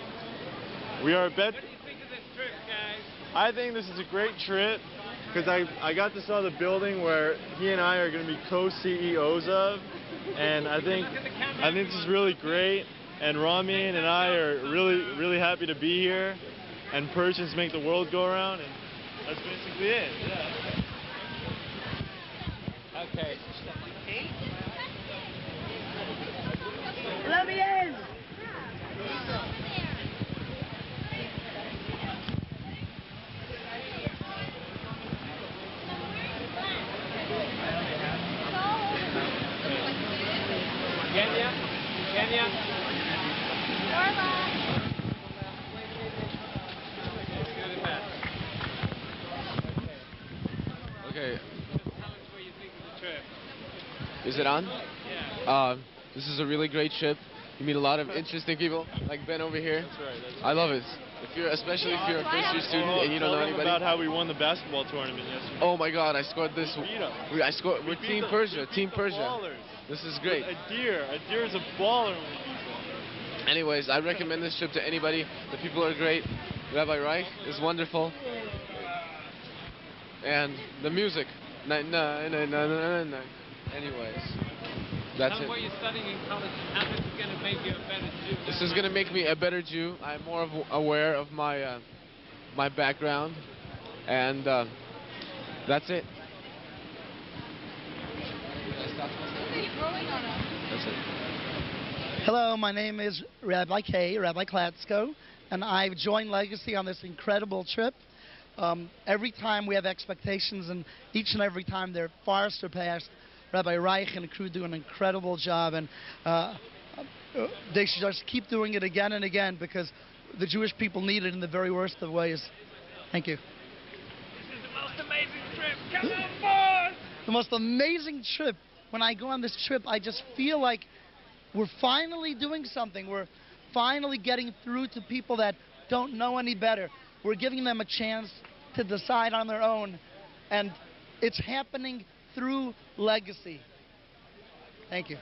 We are about. What do you think of this trip, guys? I think this is a great trip because I got to saw the building where he and I are going to be co-CEOs of, and I think this is really great. And Ramin and I are really happy to be here. And Persians make the world go around, and that's basically it. Yeah. Okay. Let me in! Kenya? Okay. Is it on? Yeah. This is a really great trip. You meet a lot of interesting people, like Ben over here. That's right. I love it. Especially if you're a first-year student and you don't know anybody. About how we won the basketball tournament yesterday. Oh my God! I scored this. We scored. We're Team Persia. Team Persia. Ballers. This is great. Adir is a baller when we beat them. Anyways, I recommend this trip to anybody. The people are great. Rabbi Reich is wonderful. And the music. Anyways. That's Tell it. what you're studying in college. How this is going to make you a better Jew. This is going to make me a better Jew. I'm more aware of my my background, and that's it. That's it. Hello, my name is Rabbi K, Rabbi Klatsko, and I've joined Legacy on this incredible trip. Every time we have expectations, and each and every time they're far surpassed. Rabbi Reich and the crew do an incredible job, and they should just keep doing it again and again because the Jewish people need it in the very worst of ways. Thank you. This is the most amazing trip. Come on, boys! The most amazing trip. When I go on this trip, I just feel like we're finally doing something. We're finally getting through to people that don't know any better. We're giving them a chance to decide on their own, and it's happening through Legacy. Thank you.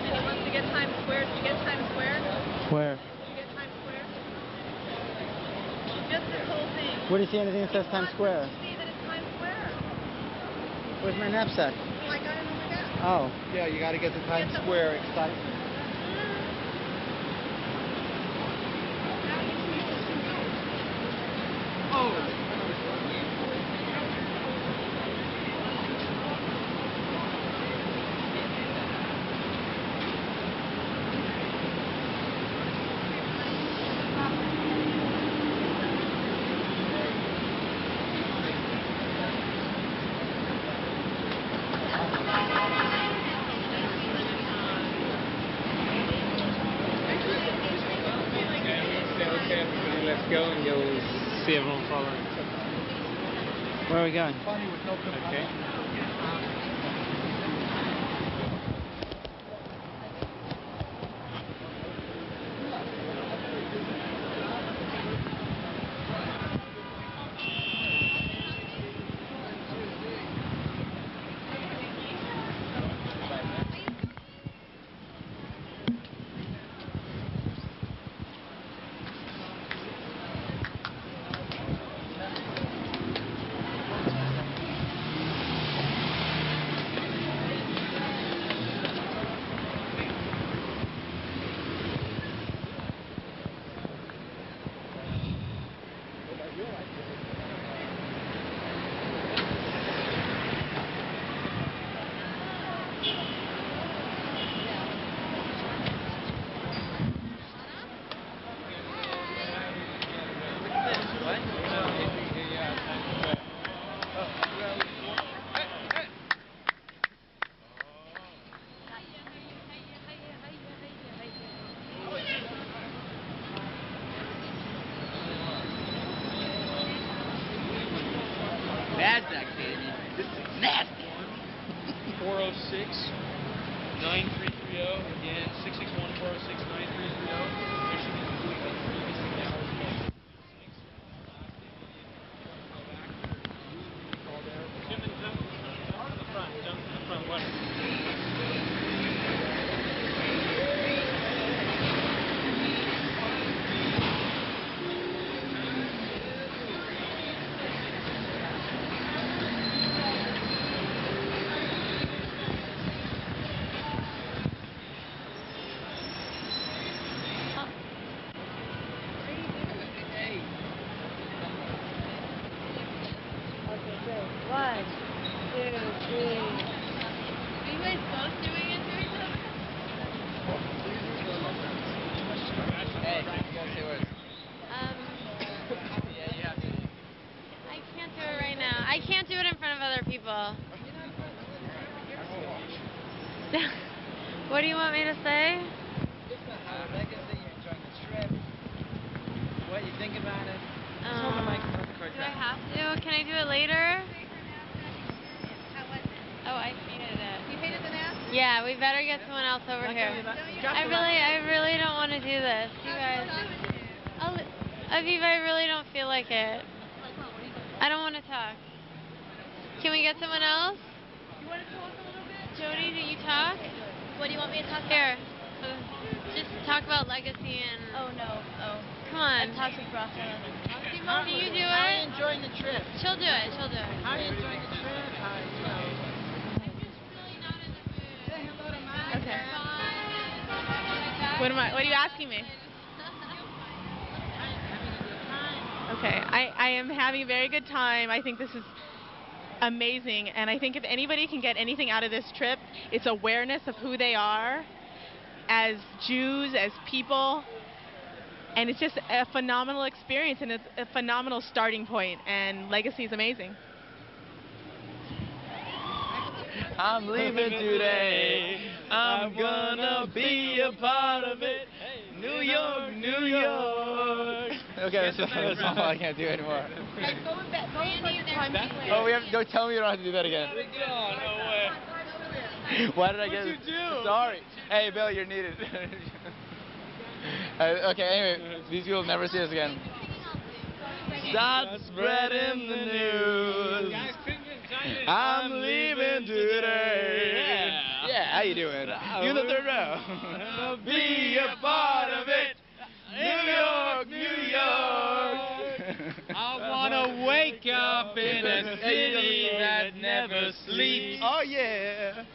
Anyone to get Times Square? Did you get Times Square? Where? Did you get Times Square? Just this whole thing. Where do you see anything that says Times Square? See that it's Times Square. Where's my knapsack? Oh, I got it on my desk. Oh, yeah, you got to get the Times Square excitement. Let's go and you'll see everyone following. Where are we going? Okay. NASDAQ, baby. This is nasty. 406-9330. Again, 661-406-9330. Michigan completely free. Missing hours. Jim and jump to the front. Jump to the front. What? One, two, three. Are you guys both doing it to each other? Hey, you gotta say words. Yeah, you have to. I can't do it right now. I can't do it in front of other people. What do you want me to say? Megan said you enjoyed the trip. What you think about it? Just hold the mic for the Do I have to? Can I do it later? How was it? Oh, I hated it. You hated the mask? Yeah, we better get someone else over here. I really don't want to do this. You guys. Aviv, I really don't feel like it. I don't want to talk. Can we get someone else? You want to talk a little bit? Jody, do you talk? What do you want me to talk Here. about? Just talk about legacy and... Oh, no. Oh. Come on. A toxic brothel. Can you do it? How are you enjoying the trip? She'll do it. She'll do it. How are you enjoying the trip? Okay. What are you asking me? Okay, I am having a very good time. I think this is amazing, and I think if anybody can get anything out of this trip, it's awareness of who they are as Jews, as people, and it's just a phenomenal experience, and it's a phenomenal starting point, and Legacy is amazing. I'm leaving today. I'm gonna be a part of it. New York, New York. Okay, that's all I can't do anymore. Oh, don't tell me you don't have to do that again. Oh, no way. Why did I get What'd you do? Sorry. Hey, Bill, you're needed. Okay, anyway, these people will never see us again. Start spreading the news. I'm leaving today. Yeah, how you doing? You in the third row. Be a part of it. New York, New York. I wanna wake up in a city that never sleeps. Oh yeah.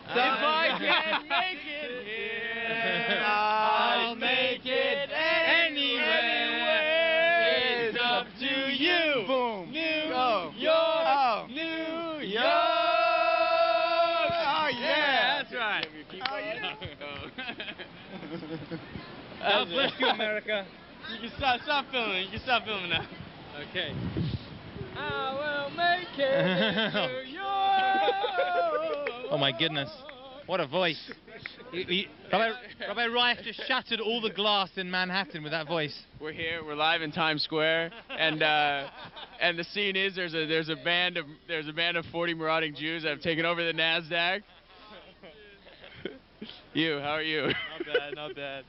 If I can't make it here, I'll make it anywhere. It's up to you. Boom. New York. New York. Oh yeah, that's right. God bless you, America. You can stop filming. You can stop filming now. Okay. I will make it in New York. Oh my goodness. What a voice. Rabbi Reich just shattered all the glass in Manhattan with that voice. We're here. We're live in Times Square, and the scene is there's a band of 40 marauding Jews that have taken over the NASDAQ. How are you? Not bad, not bad.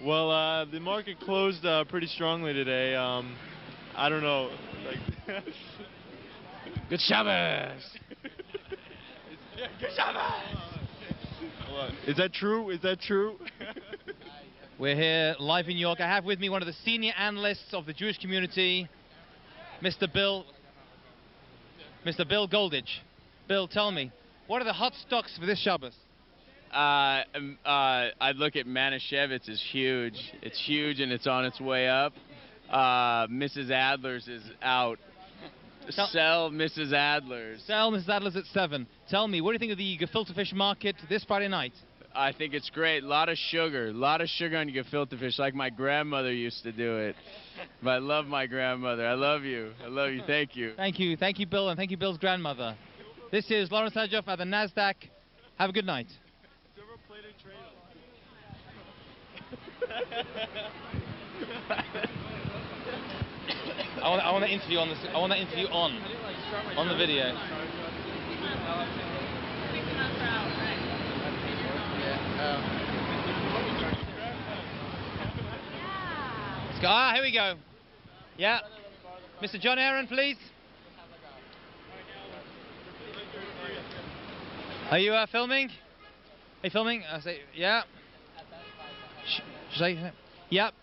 Well, the market closed pretty strongly today. I don't know. Like Good Shabbos. Good Shabbos. Is that true? Is that true? We're here live in New York. I have with me one of the senior analysts of the Jewish community, Mr. Bill Goldich. Bill, tell me, what are the hot stocks for this Shabbos? I'd look at Manischewitz is huge. It's huge and it's on its way up. Mrs. Adler's is out. Sell Mrs. Adler's. Sell Mrs. Adler's at 7. Tell me, what do you think of the gefilte fish market this Friday night? I think it's great. A lot of sugar on your gefilte fish, like my grandmother used to do it. But I love my grandmother. I love you. I love you. Thank you. Thank you. Thank you, Bill, and thank you, Bill's grandmother. This is Lawrence Hadjoff at the NASDAQ. Have a good night. I want that interview on this. I want that interview on the video. Let's go. Here we go. Yeah, Mr. John Aaron, please. Are you filming? Are you filming? I say yeah. Yep.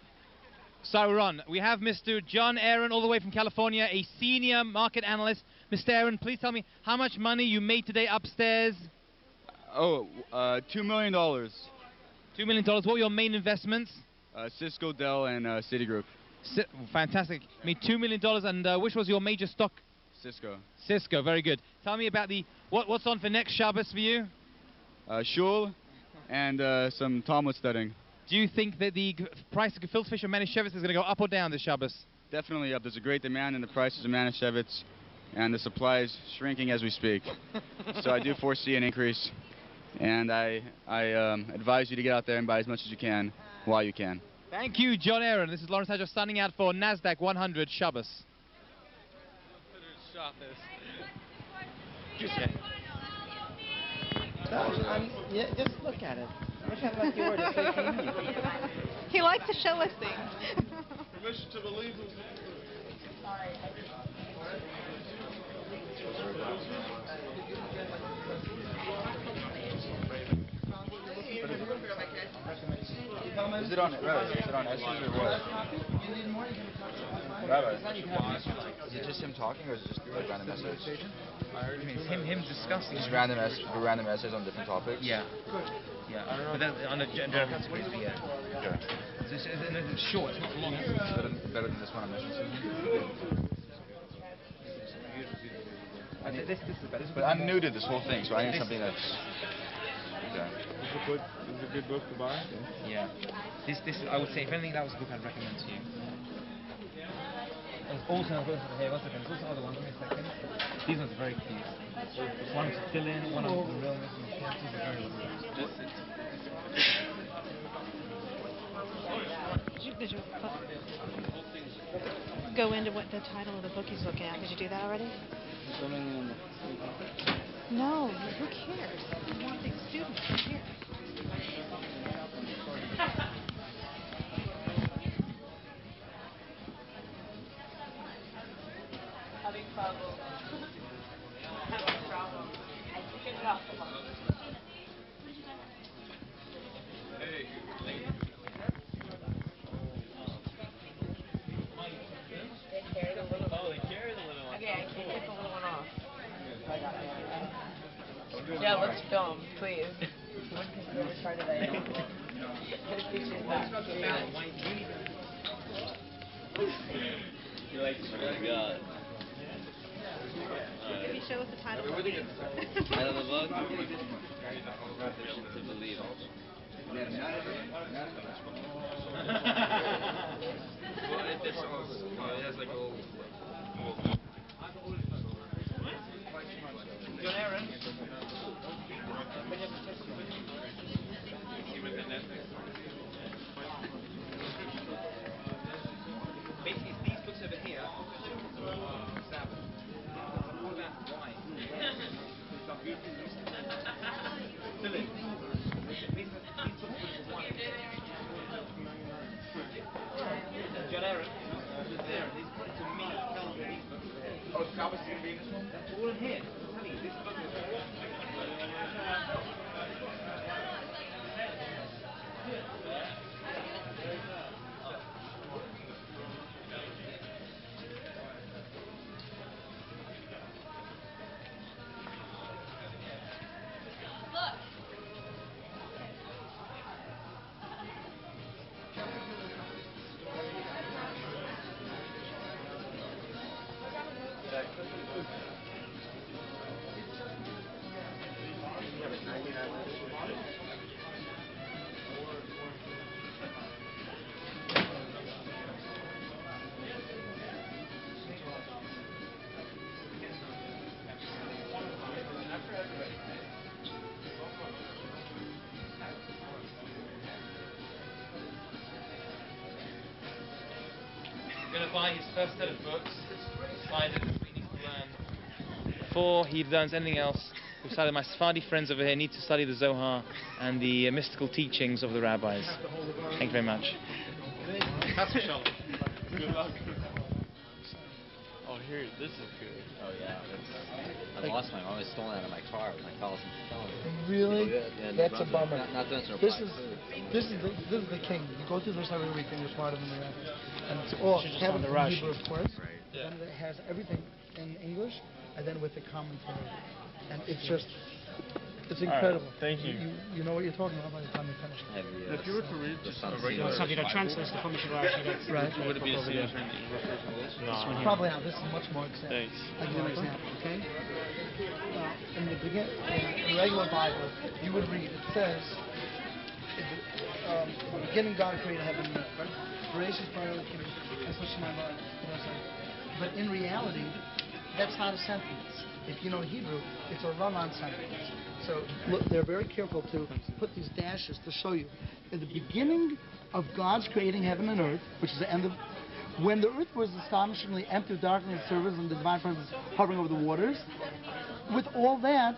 So we're on. We have Mr. John Aaron all the way from California, a senior market analyst. Mr. Aaron, please tell me how much money you made today upstairs. $2 million. $2 million. What were your main investments? Cisco, Dell, and Citigroup. Fantastic. Made $2 million. And which was your major stock? Cisco. Cisco. Very good. Tell me about what's on for next Shabbos for you? Shul and some Talmud studying. Do you think that the price of gefilte fish and Manischewitz is going to go up or down this Shabbos? Definitely up. There's a great demand in the prices of Manischewitz, and the supply is shrinking as we speak. So I do foresee an increase, and I advise you to get out there and buy as much as you can while you can. Thank you, John Aaron. This is Lawrence Hadjoff signing out for NASDAQ 100 Shabbos. Yeah, just look at it. Look at like you were to say He likes to show us things. Permission to believe him. Is it on it? Rabbi, is it on S's or what? Rabbi, is it just him talking or is it just like random essays? It's him discussing. Just random essays on different topics? Yeah. Yeah. But then on the general categories, yeah. Okay. It's short, it's not long. Better than this one I'm listening to. This is better. But I'm new to this whole thing, so I need something that's... Okay. This is a good book to buy. Yeah. This I would say, if anything, that was a book I'd recommend to you. There's also books over here. One second. There's also other ones. Give me a second. These ones are very cute. One to fill in, one on the realness and the chances are very good. Did you go into what the title of the book he's looking at? Did you do that already? No, who cares? We want the students here. Yeah, let's film, please. He likes to God. Can you show us the title? Title of the book? To believe. It has like a little... John Aaron. Basically, it's these books over here. All about why. Philip. John Aaron. There. These books to me tell me these books. Oh, Shabbos is going to be in this one? That's all in here. I'm telling you, this book is... Going to buy his first set of books. Decided that we need to learn before he learns anything else. We've decided my Sephardi friends over here need to study the Zohar and the mystical teachings of the rabbis. Thank you very much. Good luck. Oh, here, this is good. Oh yeah, I lost mine. I was stolen out of my car when I fell asleep. Really? Yeah, That's a bummer. Not to mention This is the king. You go through this every week and you're smarter than the rest. And it's all have it in Hebrew, of course. Right. Yeah. Then it has everything in English, and then with the commentary. And it's just, it's incredible. Thank you. You know what you're talking about by the time you finish. If you were to read just a regular... Something that translates the Chumash Right. Would it be the same in English version of this? No. Probably not. This is much more exciting. Thanks. I'll give you an example, okay? In the regular Bible, you would read, it says, in the beginning God created heaven and earth, right? But in reality, that's not a sentence. If you know Hebrew, it's a run-on sentence. So look, they're very careful to put these dashes to show you. In the beginning of God's creating heaven and earth, which is the end of, when the earth was astonishingly empty of darkness and service and the divine presence hovering over the waters, with all that,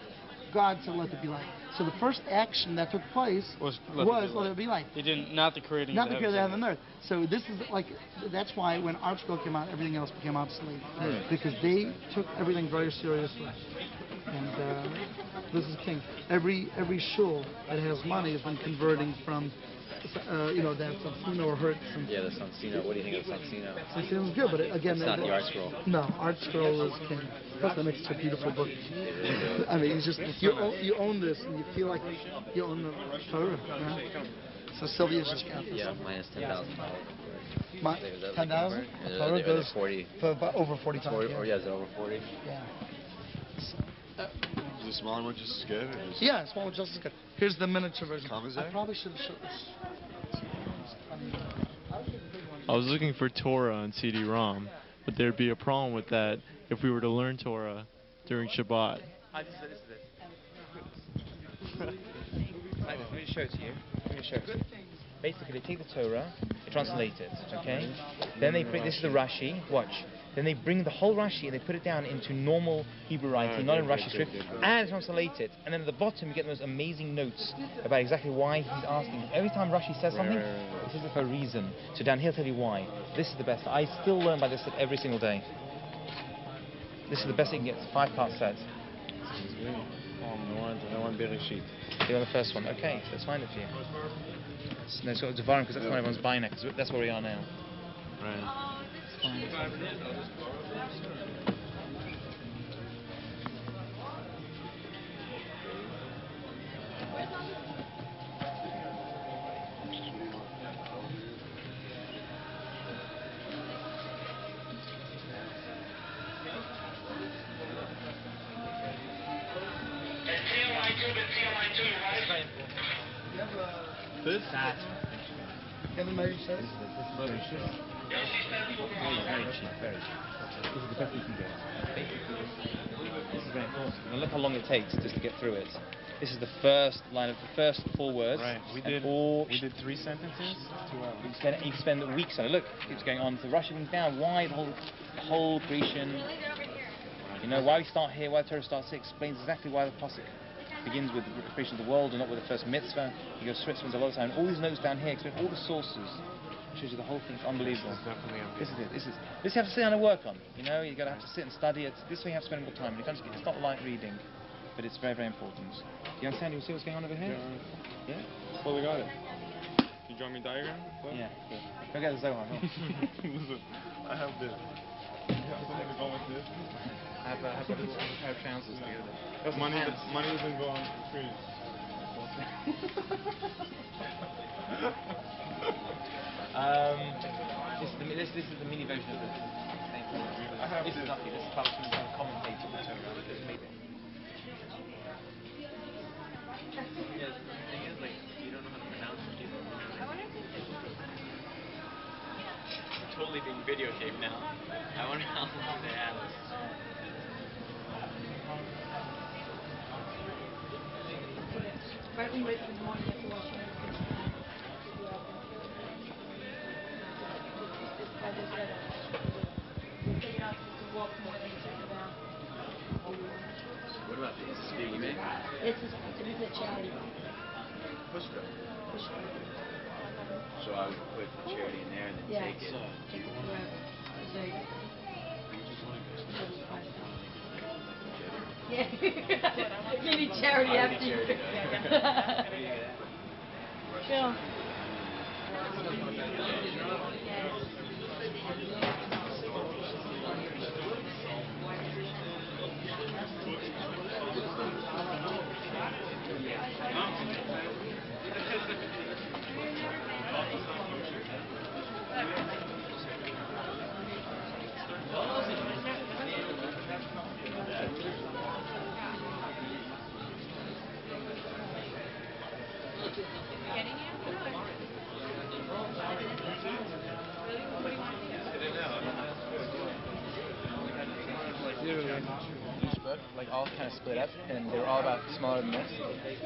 God said, let there be light. So the first action that took place was let there be light. He didn't, not the creating Not the creating of heaven and earth. So this is like, that's why when ArtScroll came out, everything else became obsolete. Because they took everything very seriously. And this is king. Every shul that has money has been converting from, that Sansino or Hertz. Yeah, the Sansino. What do you think of the Sansino? Sansino is good, but again, It's not the art scroll. No, art scroll is king. Plus, that makes it a beautiful book. I mean, it's just you own this, and you feel like you own the Torah. Yeah? So Sylvia's just got this. Yeah, minus $10,000. $10,000? Torah goes 40. For about over 45. Or yeah, is it over 40? Yeah. Is the smaller one just as good? Yeah, smaller just as good. Here's the miniature version. Comes I probably should have showed this. I was looking for Torah on CD-ROM, but there'd be a problem with that if we were to learn Torah during Shabbat. Let me show it to you. Basically, they take the Torah, they translate it, okay? Then they bring, this is the Rashi, watch. Then they bring the whole Rashi and they put it down into normal Hebrew writing, not in Rashi script, and translate it. And then at the bottom you get those amazing notes about exactly why he's asking. Every time Rashi says something, he says it for a reason. So down here he'll tell you why. This is the best. I still learn by this every single day. This is the best you can get. It's a 5-part set. I want Bereshit. You want the first one? Okay, so let's find it for you. No, sort of Devarim, because that's what everyone's buying now, because that's where we are now. Right. This? That. Kevin Mary says? Very cheap, very cheap. This is the best you can get. This is very important. And look how long it takes just to get through it. This is the first line of the first 4 words. Right. We did 3 sentences. 2 hours. You spend weeks on it. Look, it's going on. The Russian things down. Why the whole creation? You know why we start here. Why the Torah starts here. Explains exactly why the pasuk begins with the creation of the world and not with the first mitzvah. You go to Switzerland a lot of time. All these notes down here explain all the sources. Shows you the whole thing. It's unbelievable. This is it. This you have to sit down and work on. You know, you got to have to sit and study it. This way you have to spend more time. It's not light reading, but it's very, very important. Do you understand? You see what's going on over here? Yeah. Well, we got it. Can you draw me a diagram? Yeah. Go get the Zohar. I have this. Go with this. I have a little pair of trousers together. Money doesn't go on the street. This is the mini version of the same thing. This is nothing. This is Palestinian commentator on the Torah. This is maybe. Yeah, the thing is, like, you don't know how to pronounce it either. It's totally being videotaped now. I wonder how long they have this. Right when you wake in the morning, you have to wash your hands. What about this? Is this being made? This is a charity. Pushka. Pushka. So I would put the charity in there and then take it. Take it wherever. So yeah. You need charity after you. Phil. Each book, like all kind of split up, and they're all about smaller than this.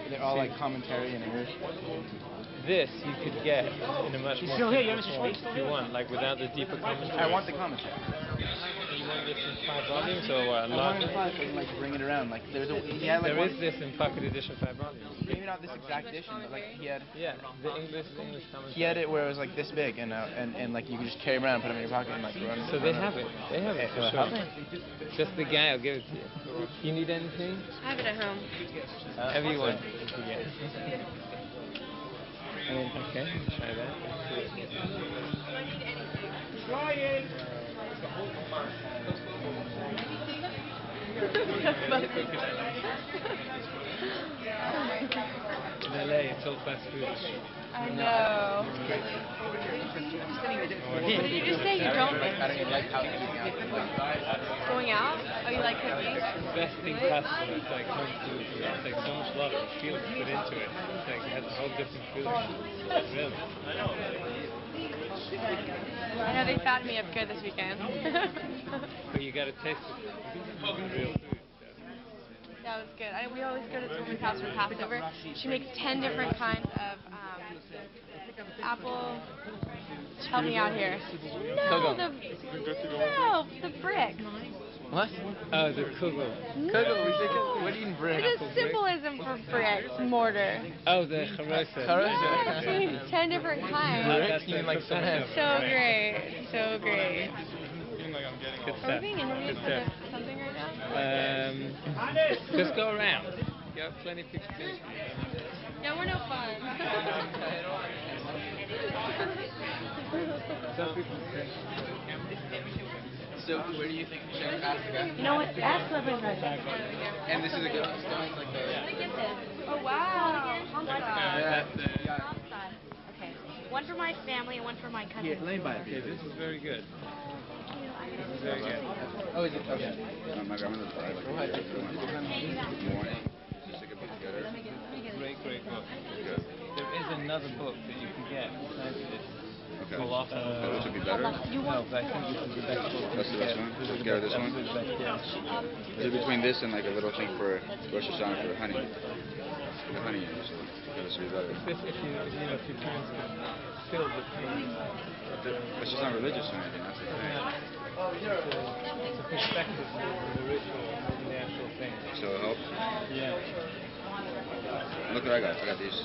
They're all like commentary and English. This you could get in a much more simple form if you want, like without the deeper commentary. I want the commentary. you want this in 5 volumes or what? I wanted to find something like to bring it around. Like there's a he had like There one, is this in pocket edition 5 volumes. maybe not this exact edition, but like he had The English commentary. he had it where it was like this big and like you could just carry it around, put it in your pocket, and like run. So they have it. They have it for sure. Have they? Just the guy will give it to you. You need anything? I have it at home. Everyone. Okay, try that. Try it. In LA, it's all fast food. I know. Did you just say you don't like going out? Oh, you like cookies? The best thing possible. It's like home food. It's like so much love and feeling put into it. It's like it has a whole different feeling. Really. I know they fattened me up good this weekend. But you gotta taste it. Real food. That was good. We always go to this woman's house for Passover. She makes 10 different kinds of apple. Help me out here. No, the brick. What? Oh, the kugel. Kugel. We say kugel. What do you mean brick? It's a symbolism for bricks, mortar. Oh, the charoset. Yeah, she makes 10 different kinds. Bricks? You mean like cement? So great. So great. Good Are we stuff. being interviewed Good for stuff. something right now? Just go around. You have plenty of people to. Yeah, we're no fun. Some people So where do you think we should pass the guy? You know what? Ask Rabbi Zaret. And this is a good one. Stone's like the. Oh wow. Yeah. Okay. One for my family and one for my cousin. Here, let me buy it. Okay, this is very good. This is very good. Oh, is it? Okay. My grandmother's died like a year ago. Morning. Just to get put together. Great book. There is another book that you can get besides this. Okay. Which would be better? No, but I think this is the best book. That's the best one? This is the Get best, this one? absolute best, yeah. Is it between this and like a little thing for Rosh Hashanah for honey? The honey usually. This would be better. If your parents could fill the thing. But she's not religious or anything, that's the thing. It's a perspective of the ritual and the actual thing. So it'll help? Yeah. Look what I got. I got these.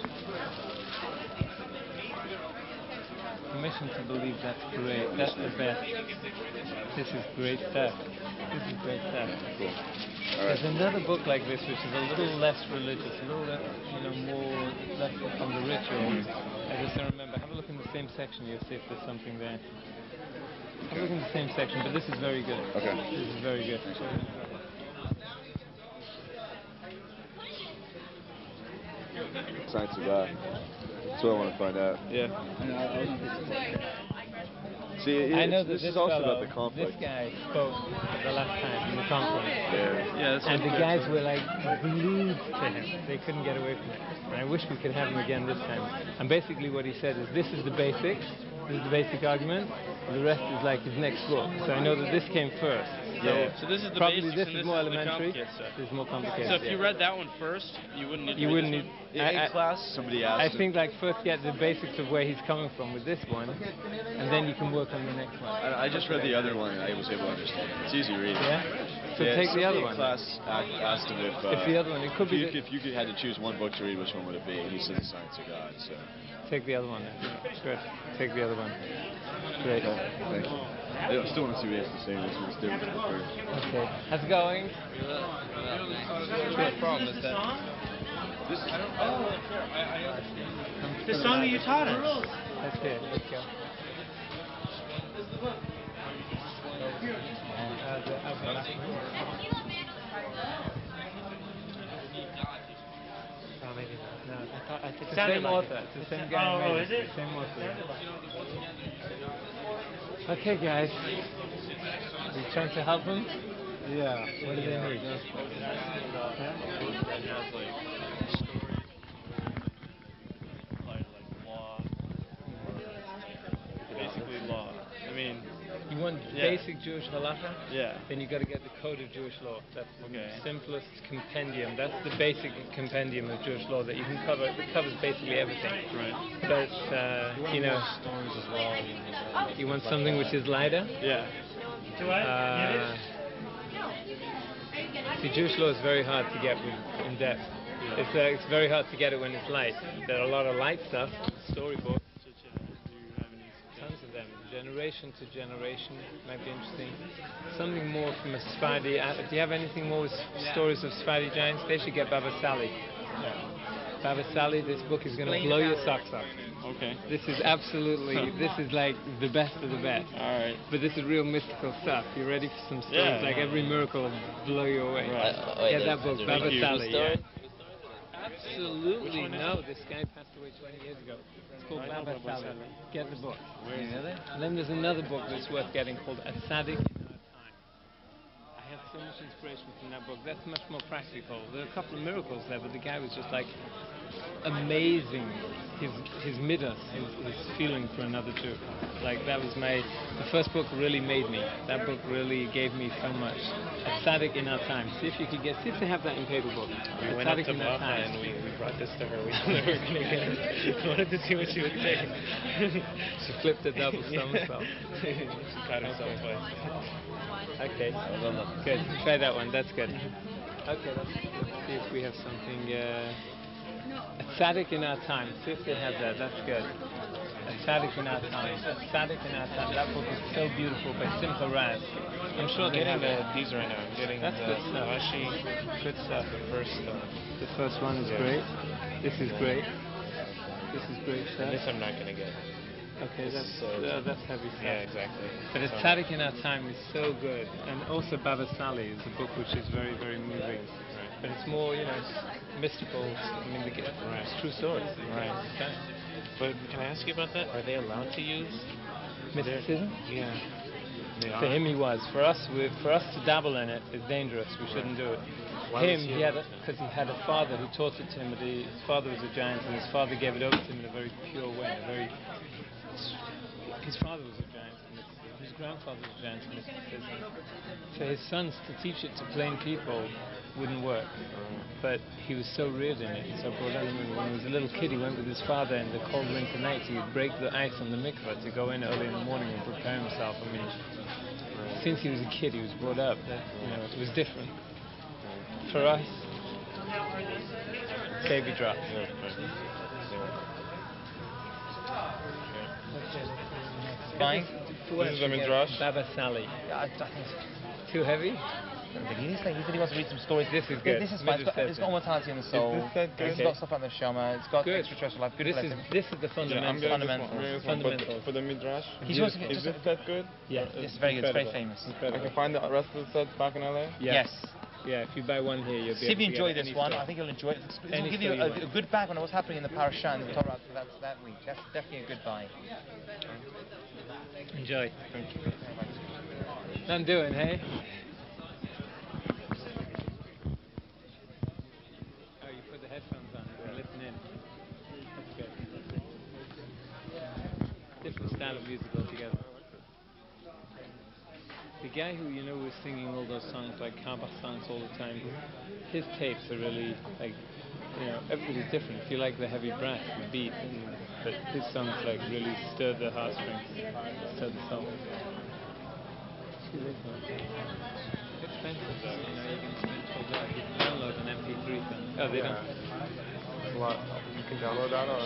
Permission to believe, that's great. That's the best. This is great stuff. This is great stuff. Cool. There's another book like this which is a little less religious, a little less, more less on the ritual. I just don't remember. Have a look in the same section. You'll see if there's something there. Have a look in the same section, but this is very good. Okay. This is very good. Science of God. That's what I want to find out. Yeah. See, I know that this is also about the this conflict. guy spoke the last time in the conference. Yeah. And the guys were like glued to him. They couldn't get away from it. And I wish we could have him again this time. And basically what he said is, this is the basics. This is the basic argument. The rest is like his next book. So I know that this came first. So this is the probably basics this and is this more is the elementary. complicated stuff. This is more complicated. So if you read that one first, you wouldn't need to read this one? In class, somebody asked I think like first get the basics of where he's coming from with this one, and then you can work on the next one. I just read the other one and I was able to understand. It's easy reading. Yeah? So take the other one. Class asked him if the other one. It could be if you had to choose one book to read, which one would it be? And he said The Science of God. So take the other one then. Good. Take the other one. Great. Thank you. I still want to see what he has to say. This one's different from the first. Okay. How's it going? The problem is that The song that you taught us. That's it. Let's go. No, it's the same author. It's the same guy. Oh, is it? Same author. Okay, guys. Are you trying to help them? Yeah. What do they need? Basically law. I mean, you want basic Jewish halacha? Yeah. Then you got to get the Code of Jewish Law. That's the simplest compendium. That's the basic compendium of Jewish law that you can cover. It covers basically everything. Right. But you want something which is lighter? Yeah. See, Jewish law is very hard to get in depth. It's very hard to get it when it's light. There are a lot of light stuff, storybooks, tons of them, generation to generation, might be interesting. Something more from a Sephardi. Do you have anything more with stories of Sephardi giants? They should get Baba Sali. Baba Sali, this book is going to blow your socks off. Okay. This is absolutely, this is like the best of the best. All right. But this is real mystical stuff. You ready for some stories? Like every miracle will blow you away. Right. Get that book, Baba Sali. Story? Absolutely no. This guy passed away 20 years ago. It's called Baba Sali. Get the book. Where is it? And then there's another book that's worth getting called A Tzaddik in Our Time. I had so much inspiration from that book. That's much more practical. There are a couple of miracles there, but the guy was just like amazing. His midas, his feeling for another Jew. Like that was the first book really made me. That book really gave me so much. A Tzaddik in Our Time. See if they have that in paper book. We went up to Baba and we brought this to her. We thought we were going to get it. We wanted to see what she would say. She flipped a double somersault. She caught herself by. Okay. Good. Try that one. That's good. Okay. Let's see if we have something. A Tzaddik in Our Time. See if they have that. That's good. A Tzaddik in Our Time. A Tzaddik in Our Time. That book is so beautiful by Simcha Raz. I'm sure they have these right now. I'm getting that's good stuff. Rashi. Good stuff. The first one is great. This is great. This is great stuff. And this I'm not going to get. Okay, that's heavy stuff. Yeah, exactly. But A Tzaddik in Our Time is so good. And also Baba Sali is a book which is very, very moving. Right. But it's more, it's mystical. I mean, it's true stories. Right. Okay. But can I ask you about that? Are they allowed to use mysticism? Yeah. For him, he was. For us to dabble in it is dangerous. We shouldn't do it. Because he had a father who taught it to him. His father was a giant, and his father gave it over to him in a very pure way. His father was a giant in mysticism. His grandfather was a giant in mysticism. For his sons to teach it to plain people wouldn't work. But he was so reared in it, so brought up. When he was a little kid, he went with his father in the cold winter nights. He would break the ice on the mikveh to go in early in the morning and prepare himself. I mean, since he was a kid, he was brought up that it was different. For us, baby drops. Fine. This is a midrash. Baba Sali. Yeah, I think it's too heavy. He said he wants to read some stories. This is good. This is fine. It's got immortality in the soul. It's got stuff like the Shama. It's got extraterrestrial life. Good lessons. This is the fundamentals. Fundamentals. For the midrash. Is this set good? Yeah. It's very good. It's very famous. I can find the rest of the sets back in LA? Yes. Yeah, if you buy one here, you'll be able to enjoy this one. I think you'll enjoy it. It will give you a good background of what's happening in the parasha and the Torah that week. That's definitely a good buy. Enjoy. Thank you. I'm doing, hey? Oh, you put the headphones on. You can listen in. That's good. Different style of music altogether. The guy who, was singing all those songs, like Kabbalah songs all the time, his tapes are really, everybody's different. If you like the heavy brass, the beat, but his songs, really stir the heartstrings, stir the soul. It's expensive, though. You can spend $12. You can download an MP3 thing. Oh, they don't? It's a lot. You can download that on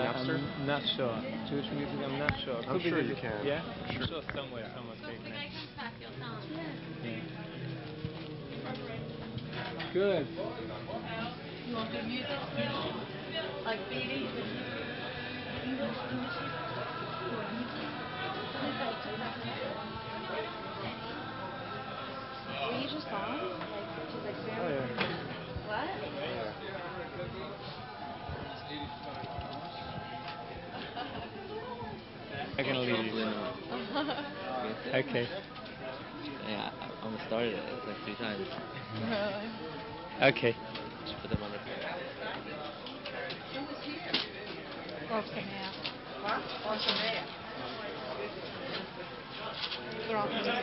Napster? I'm not sure. Jewish music, I'm not sure. I'm sure you can. Yeah? I'm sure somewhere someone's taking it. Yeah. Good. You want good music? Like CD? Religious songs? Oh, yeah. What? I'm gonna leave you. Okay. Yeah, I almost started it. It's like 3 times. Okay. Just put them on the floor. They're all from the same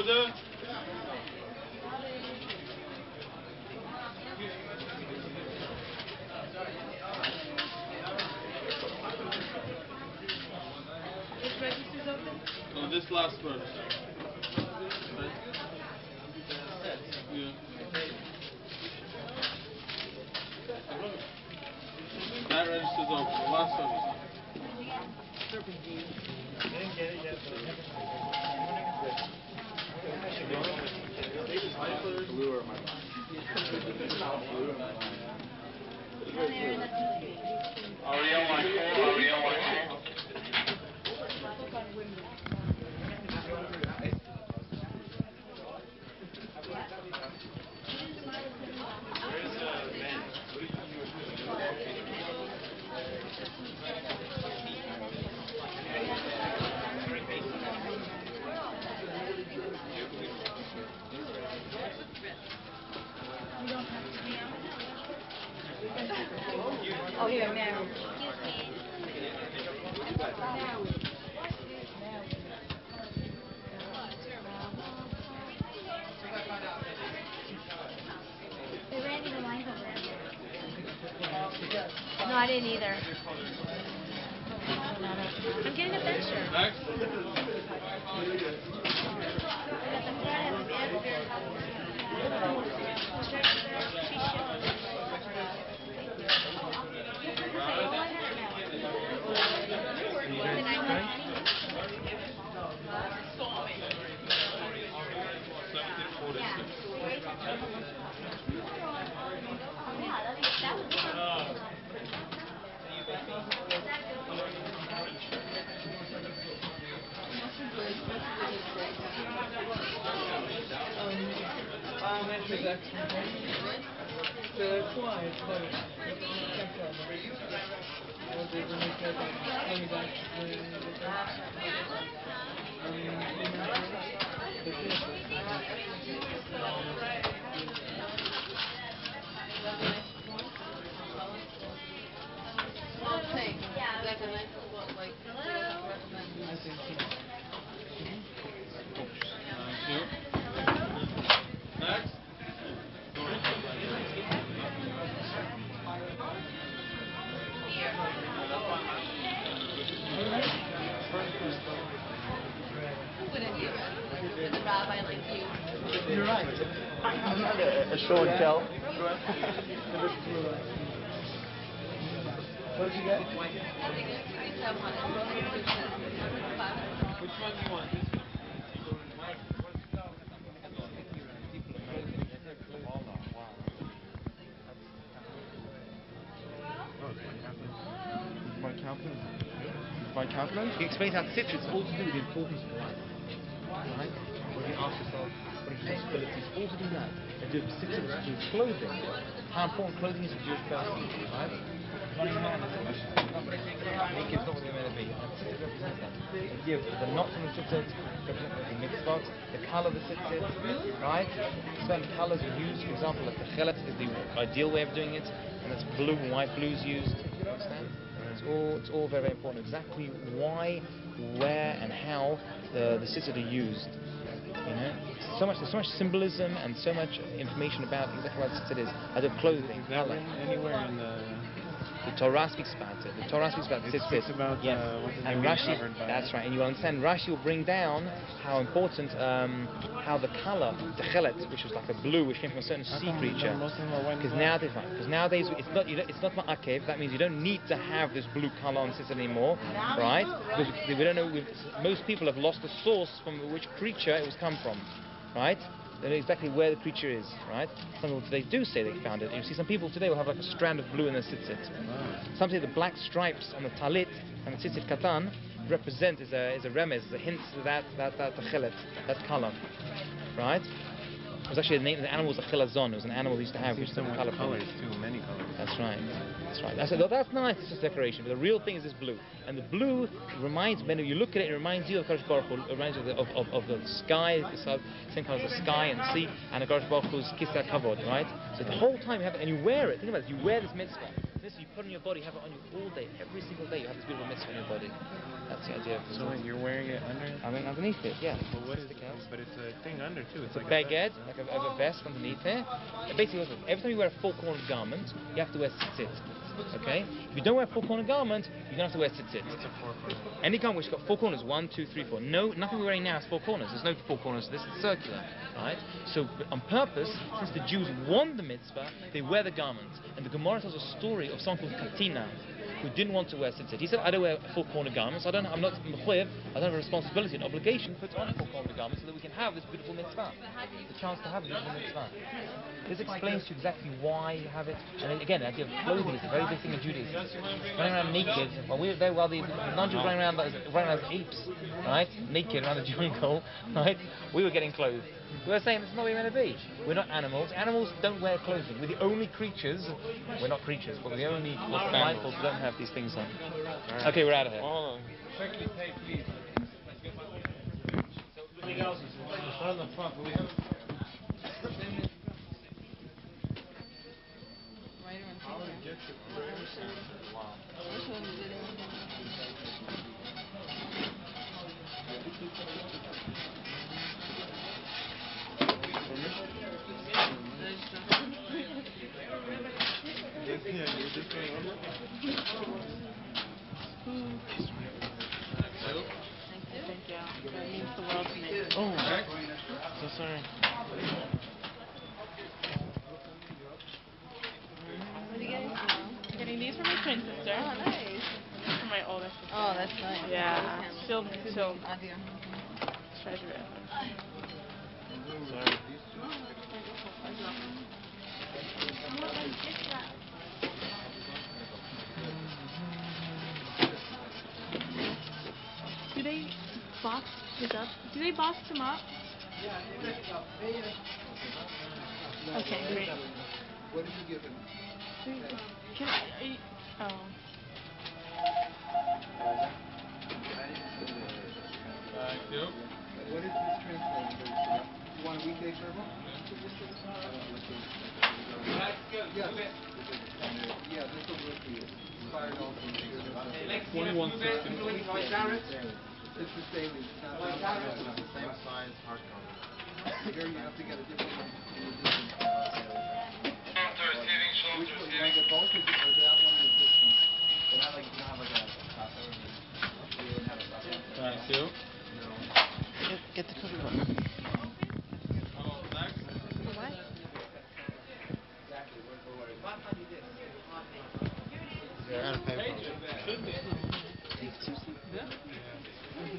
order. Which register's open? Oh, this last one. Yeah. That register's open. The last one is. Oh, here, now. They ran me the lines over there. No, I didn't either. I'm getting a picture. You're right. I'm not a show and tell. What did you get? Which one do you want? By calculus? He explains how citrus is all to do with the importance of life. Right? When you ask yourself, what are his abilities? All to do that. And do citrus to do with clothing. How important clothing is to a Jewish person. Right? Running around is naked is not what they're meant to be. And citrus represents that. The idea of the knots on the citrus represent the mitzvot, the colour of the citrus, right? Certain colours are used, for example, like the chelet is the ideal way of doing it, and that's blue and white blue is used. You understand? It's all very, very important. Exactly why, where, and how the citrus are used. You know, there's so much symbolism and so much information about exactly what the citrus is. Either clothing, color. Anywhere in the Torah speaks about it. The Torah speaks about the citrus. Yes. And Rashi, that's right. And you understand, Rashi will bring down how important, how the color, the chelet, which was like a blue, which came from a certain sea creature. Because nowadays it's not ma'akev. That means you don't need to have this blue color on citrus anymore, right? Because we don't know. Most people have lost the source from which creature it was come from, right? They know exactly where the creature is, right? Some people today do say they found it. You see, some people today will have like a strand of blue in their tzitzit. Some say the black stripes on the talit and the tzitzit katan represent is a remez, is a hint to that chelet, that color, right? It was actually the name of the animal was a chilazon. It was an animal they used to have, which is different colors too, many colors. That's right. That's right. I said, oh, that's nice. It's just decoration, but the real thing is this blue. And the blue reminds me. When you look at it, it reminds you of Kadosh Baruch Hu. It reminds you of the sky, the same color as the sky and the sea, and the Kadosh Baruch Hu's kisah kavod, right? So the whole time you have it, and you wear it. Think about it. You wear this mitzvah. this, you put on your body, have it on you all day, every single day. You have this beautiful mitzvah on your body. That's the idea. So wait, you're wearing it under? I mean, underneath it, yeah. But what is it? But it's a thing under too. It's like a baguette, like a vest underneath it. It basically, every time you wear a four-cornered garment, you have to wear tzitzit. Okay? If you don't wear a four-cornered garment, you don't have to wear tzitzit. What's a four-corner? Any garment which has got four corners, 1, 2, 3, 4. No, nothing we're wearing now has four corners. There's no four corners. This is circular, right? So on purpose, since the Jews won the mitzvah, they wear the garment. And the Gemara tells a story of someone called Katina, who didn't want to wear tzitzit. He said, I don't wear four-corner garments. I'm not mechuyev. I don't have a responsibility and obligation to put on a four-corner garment so that we can have this beautiful mitzvah. The chance to have a beautiful mitzvah. This explains to you exactly why you have it. And again, the idea of clothing is a very big thing in Judaism. Running around naked, while the non-Jews running around as apes, right? Naked around the jungle, right? We were getting clothed. We were saying this is not what we're meant to be. We're not animals. Animals don't wear clothing. We're the only creatures. We're not creatures, but we're the only mammals who don't have these things on. Right. Okay, we're out of here. Hold on. Quickly, take, please. Anything else? Start on the front. We have. Oh, so sorry. What are you getting? Getting these for my twin sister. Oh, nice. For my older sister. Oh, that's nice. Yeah. She'll treasure it. Sorry. Do they box this up? Do they box them up? Okay, great. What did you give him? Can I, oh. What is this translating? You want a weekday server? Yes. Yeah, this will work for you. Inspired also. 2160. This is daily. It's not same size hardcover. Here you have to get a different one. Which one? You want the both or that one or this one? It has like, you don't have like a crossover. You wouldn't have a crossover. Thank you. Get the cookie button.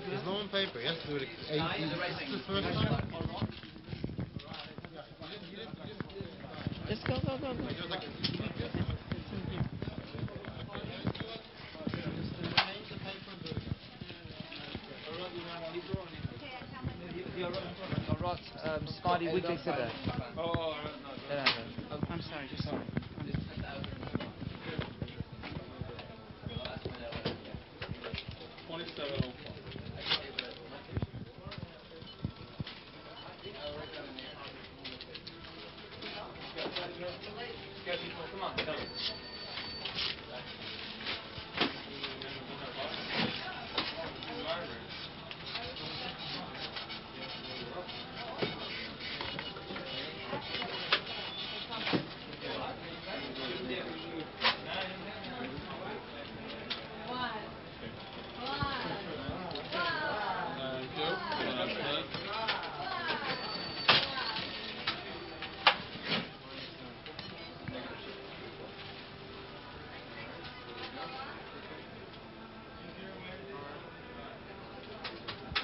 There's no on paper. You have to do it. This is the first time. Just go. Spidey weekly sitter. Oh, I'm sorry, just sorry. Come on, come.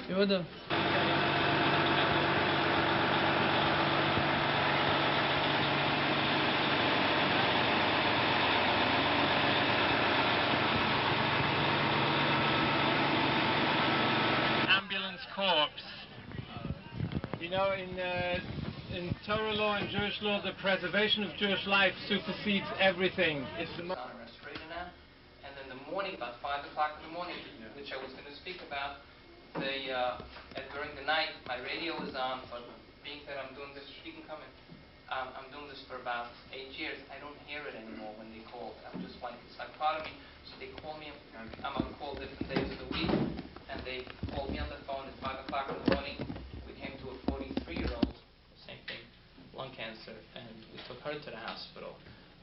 Yehuda. Ambulance corps. You know, in Torah law and Jewish law, the preservation of Jewish life supersedes everything. It's the most. And then the morning, about 5 o'clock in the morning, which I was going to speak about, during the night, my radio was on, but being that I'm doing this, you can come in. I'm doing this for about 8 years. I don't hear it anymore when they call. I'm just like dichotomy. So they call me, I'm on call different days of the week, and they called me on the phone at 5 o'clock in the morning. We came to a 43-year-old, same thing, lung cancer, and we took her to the hospital.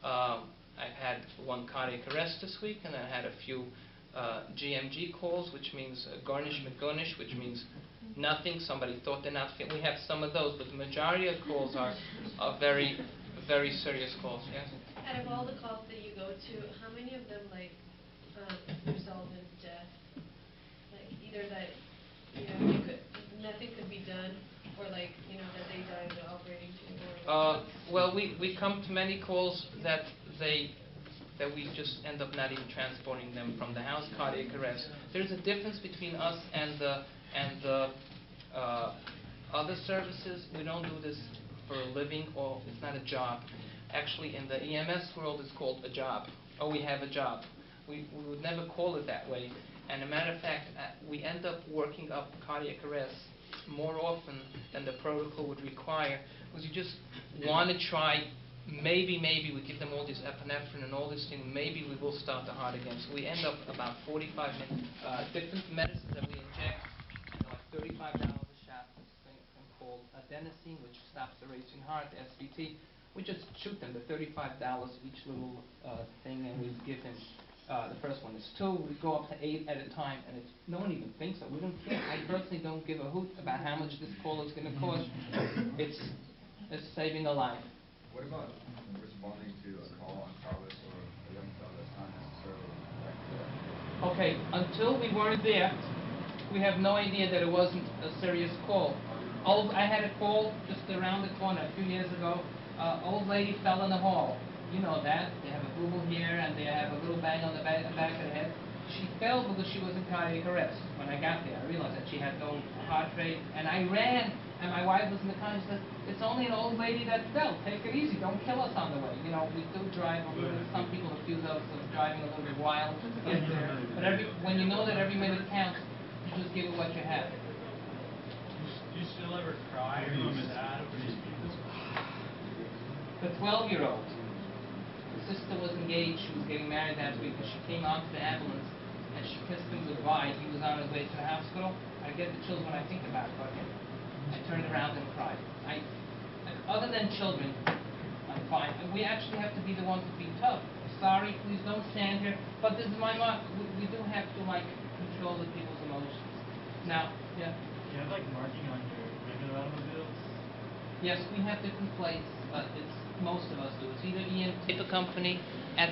I've had one cardiac arrest this week, and I had a few GMG calls, which means garnish McGurnish, which means nothing. Somebody thought they're not fit. We have some of those, but the majority of calls are very, very serious calls. Yes? Out of all the calls that you go to, how many of them result in death? Like either that nothing could be done, or that they die in the operating table. Well, we come to many calls that we just end up not even transporting them from the house, cardiac arrest. There's a difference between us and the other services. We don't do this for a living, or it's not a job. Actually, in the EMS world, it's called a job. Oh, we have a job. We would never call it that way. And a matter of fact, we end up working up cardiac arrest more often than the protocol would require, because you just want to try. Maybe we give them all this epinephrine and all this thing. Maybe we will start the heart again. So we end up about 45 minutes. Different medicines that we inject, like $35 a shot. This thing called adenosine, which stops the racing heart. SVT. We just shoot them the $35 each little thing, and we give them. The first one is 2. We go up to 8 at a time, and no one even thinks so. We don't care. I personally don't give a hoot about how much this call is going to cost. It's saving a life. What about responding to a call on Shabbos or a Yom Tov that's not necessarily like that? Okay, until we weren't there, we have no idea that it wasn't a serious call. I had a call just around the corner a few years ago. Old lady fell in the hall. You know that. They have a boo-boo here, and they have a little bang on the back of the head. She fell because she was in cardiac arrest. When I got there, I realized that she had no heart rate, and I ran, and my wife was in the car, and she said, "It's only an old lady that fell. Take it easy. Don't kill us on the way." You know, we do drive a little. Some people accuse us of driving a little bit wild to get there. But when you know that every minute counts, you just give it what you have. Do you still ever cry or you sad over these people? The 12-year-old. The sister was engaged. She was getting married that week, and she came out to the ambulance, and she kissed him goodbye. He was on his way to the hospital. I get the chills when I think about it, but I turned around and cried. Other than children, I'm fine. And we actually have to be the ones to be tough. Sorry, please don't stand here. But this is my mom. We do have to control the people's emotions. Now, yeah. Do you have marking on your regular automobiles? Yes, we have different plates, but most of us do. It's either EMT company, and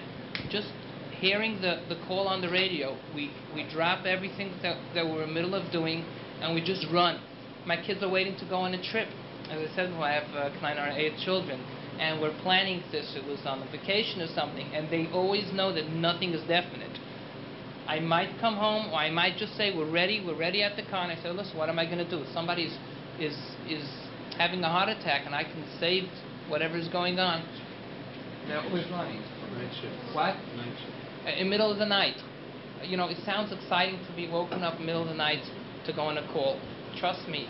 just hearing the call on the radio, we drop everything that we're in the middle of doing, and we just run. My kids are waiting to go on a trip. As I said, I have 9 or 8 children, and we're planning this. It was on a vacation or something, and they always know that nothing is definite. I might come home, or I might just say, we're ready at the car, and I say, listen, what am I going to do? Somebody is having a heart attack, and I can save whatever's going on. They're always running. Night shift. What? Night shift. In the middle of the night. You know, it sounds exciting to be woken up in the middle of the night to go on a call. Trust me,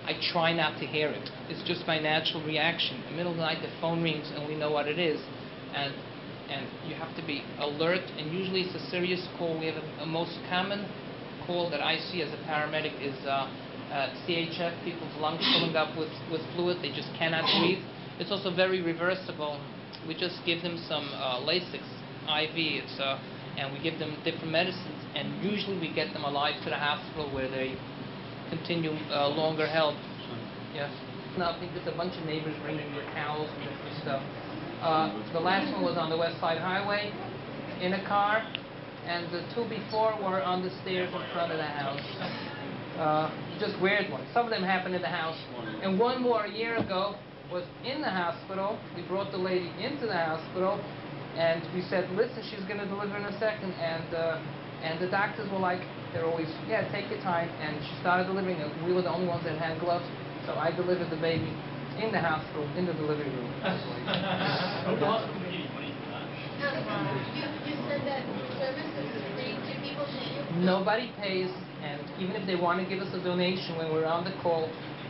I try not to hear it. It's just my natural reaction. In the middle of the night, the phone rings, and we know what it is. And you have to be alert, and usually it's a serious call. We have a most common call that I see as a paramedic is CHF, people's lungs filling up with fluid. They just cannot breathe. It's also very reversible. We just give them some Lasix IV, and we give them different medicines, and usually we get them alive to the hospital where they continue longer help. Yes. No, I think there's a bunch of neighbors bringing their towels and different stuff. The last one was on the West Side Highway in a car, and the 2 before were on the stairs in front of the house. Just weird ones. Some of them happened in the house. And one more a year ago was in the hospital. We brought the lady into the hospital, and we said, listen, she's going to deliver in a second. And the doctors were like, they're always, yeah, take your time. And she started delivering, and we were the only ones that had gloves. So I delivered the baby in the hospital, in the delivery room. You said that service is free. Do people pay you? Nobody pays, and even if they want to give us a donation when we're on the call,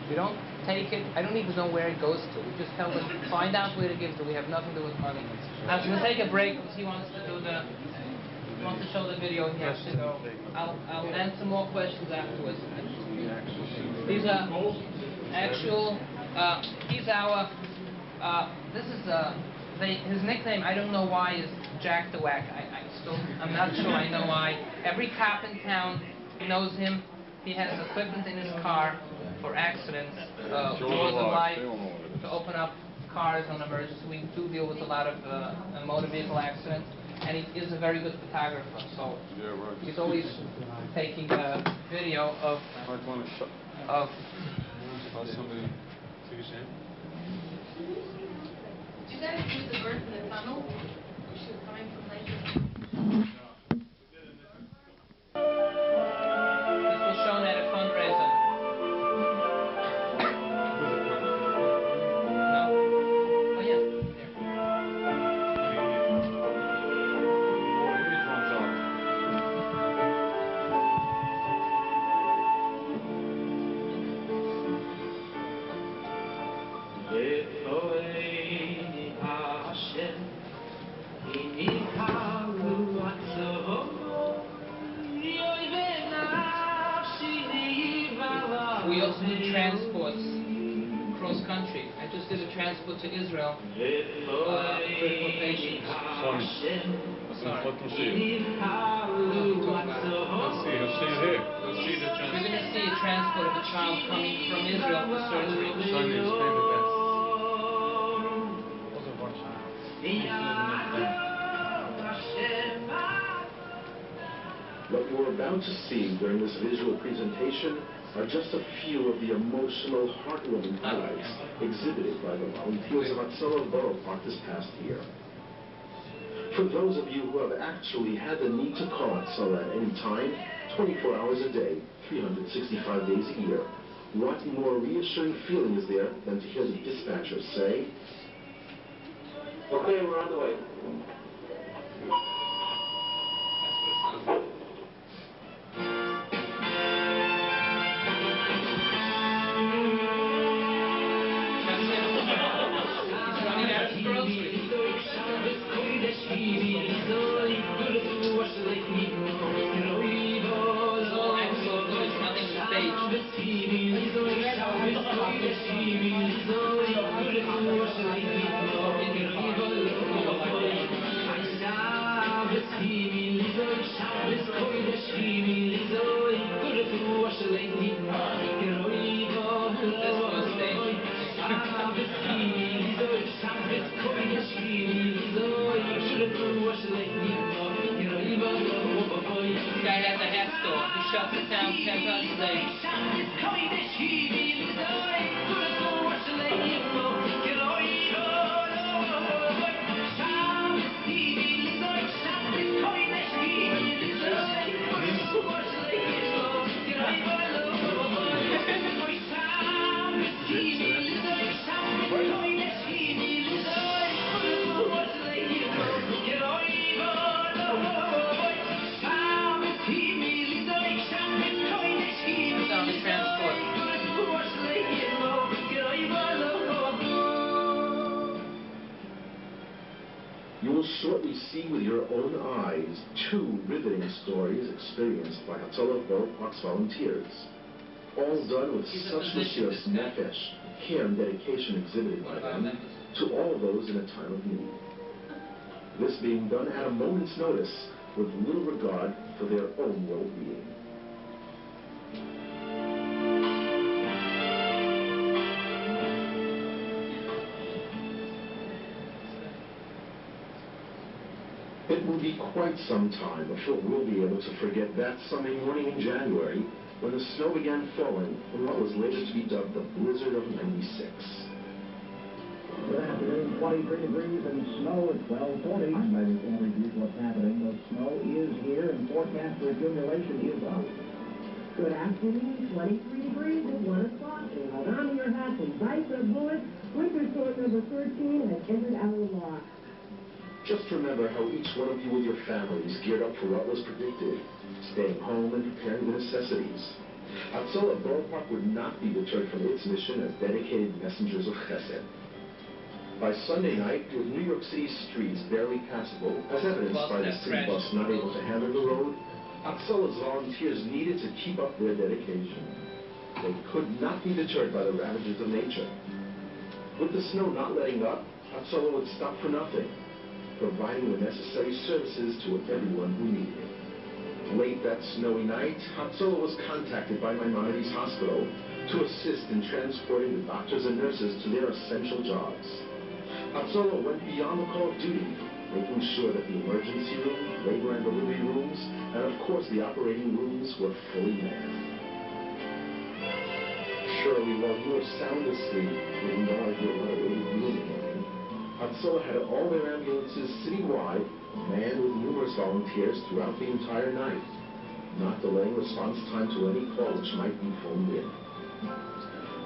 We don't take it. I don't even know where it goes to. We just tell them, find out where it gives to. We have nothing to do with money. We'll take a break because he wants to do the. He wants to show the video. He has to go. I'll answer more questions afterwards. These are actual. He's our. This is his nickname. I don't know why is Jack the Whack. I'm not sure I know why. Every cop in town knows him. He has equipment in his car for accidents, doors of life, to open up cars on emergency. We do deal with a lot of motor vehicle accidents, and he is a very good photographer. So he's always taking a video of. Did you guys use the bird in the tunnel? She was coming from places. This was shown at a fundraiser. No? Oh yeah. We also do transports cross country. I just did a transport to Israel. Critical patients. Sorry. Let them see it. Let's see it here. Let's see the transport. We're going to see a transport of a child coming from Israel for surgery. What you are about to see during this visual presentation are just a few of the emotional, heartwarming highlights exhibited by the volunteers of Hatzalah Borough Park this past year. For those of you who have actually had the need to call Hatzalah at any time, 24 hours a day, 365 days a year, what more reassuring feeling is there than to hear the dispatchers say, "Okay, we're on the way." This guy has a hat store. He shuts it down 10 times a day. You will shortly see with your own eyes 2 riveting stories experienced by Hatzalah Borough Park's volunteers. All done with such mesiras nefesh, care and dedication exhibited by them to all those in a time of need. This being done at a moment's notice with little regard for their own well-being. It will be quite some time before we'll be able to forget that Sunday morning in January when the snow began falling in what was later to be dubbed the blizzard of '96. Good afternoon, 23 degrees and snow at 12:40. I'm ready to review what's happening. The snow is here and forecast for accumulation is up. Good afternoon, 23 degrees at 1 o'clock. And hold on to your hats and bite the bullet. Winter storm number 13 has entered our lock. Just remember how each one of you with your families geared up for what was predicted, staying home and preparing the necessities. Hatzalah Borough Park would not be deterred from its mission as dedicated messengers of Chesed. By Sunday night, with New York City's streets barely passable, as evidenced by the city bus not able to handle the road, Hatzalah's volunteers needed to keep up their dedication. They could not be deterred by the ravages of nature. With the snow not letting up, Hatzalah would stop for nothing, providing the necessary services to everyone who needed it. Late that snowy night, Hatzalah was contacted by Maimonides Hospital to assist in transporting the doctors and nurses to their essential jobs. Hatzalah went beyond the call of duty, making sure that the emergency room, labor and delivery rooms, and of course the operating rooms were fully manned. Surely, while you were sound asleep, with no idea what awaited you in the morning, Hatzalah had all their ambulances citywide manned with numerous volunteers throughout the entire night, not delaying response time to any call which might be phoned in.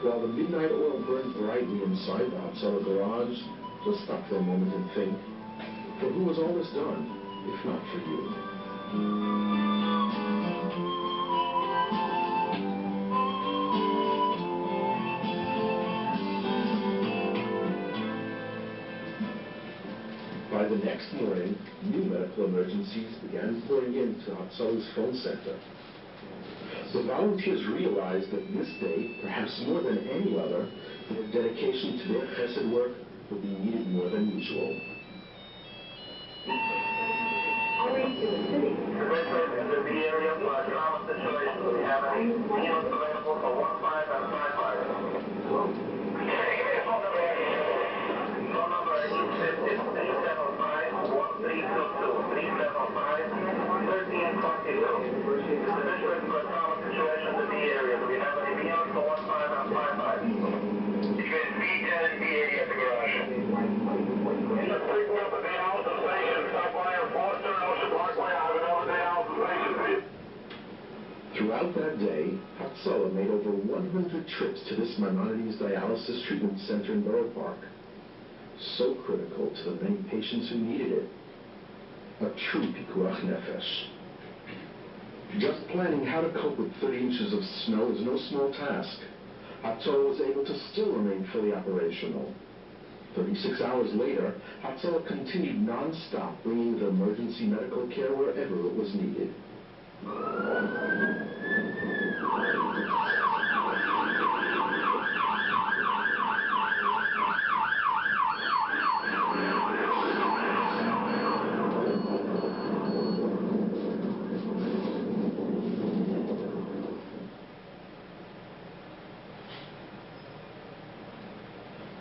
While the midnight oil burned brightly inside the Hatzalah garage, let's stop for a moment and think, for who was all this done, if not for you? By the next morning, new medical emergencies began pouring into Hatzalah's phone center. The volunteers realized that this day, perhaps more than any other, their dedication to their chesed work would be needed more than usual. Hurry to the city. The area for a trauma situation. We have any units available for 15 and 55. Phone number 850 375 1322 375 1322. District for a trauma situation in the area. Do we have any units for 15 and 55? Between B10 and B80 at the garage. Just picking up at the Allison Station. Stop by on Foster and Ocean Parkway. I have another day Allison Station for you. Throughout that day, Hatzalah made over 100 trips to this Maimonides dialysis treatment center in Borough Park. So critical to the many patients who needed it. A true pikuach nefesh. Just planning how to cope with 30 inches of snow is no small task. Hatzalah was able to still remain fully operational. 36 hours later, Hatzalah continued non-stop bringing the emergency medical care wherever it was needed.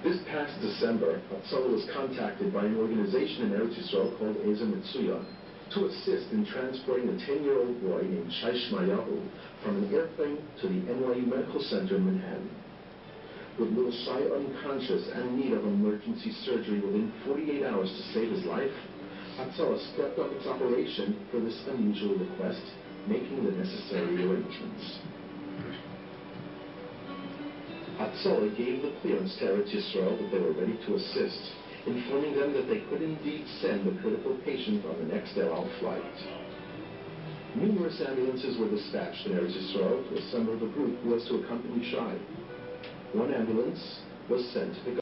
This past December, Hatzalah was contacted by an organization in Eretz Yisrael called Ezer Mitzuya to assist in transporting a 10-year-old boy named Shai Shmayahu from an airplane to the NYU Medical Center in Manhattan. With little Shai unconscious and in need of emergency surgery within 48 hours to save his life, Hatzalah stepped up its operation for this unusual request, making the necessary arrangements. Hatzalah gave the clearance to Eretz Yisrael that they were ready to assist, informing them that they could indeed send the critical patient on the next El Al flight. Numerous ambulances were dispatched in Eretz Yisrael to assemble the group who was to accompany Shai. One ambulance was sent to the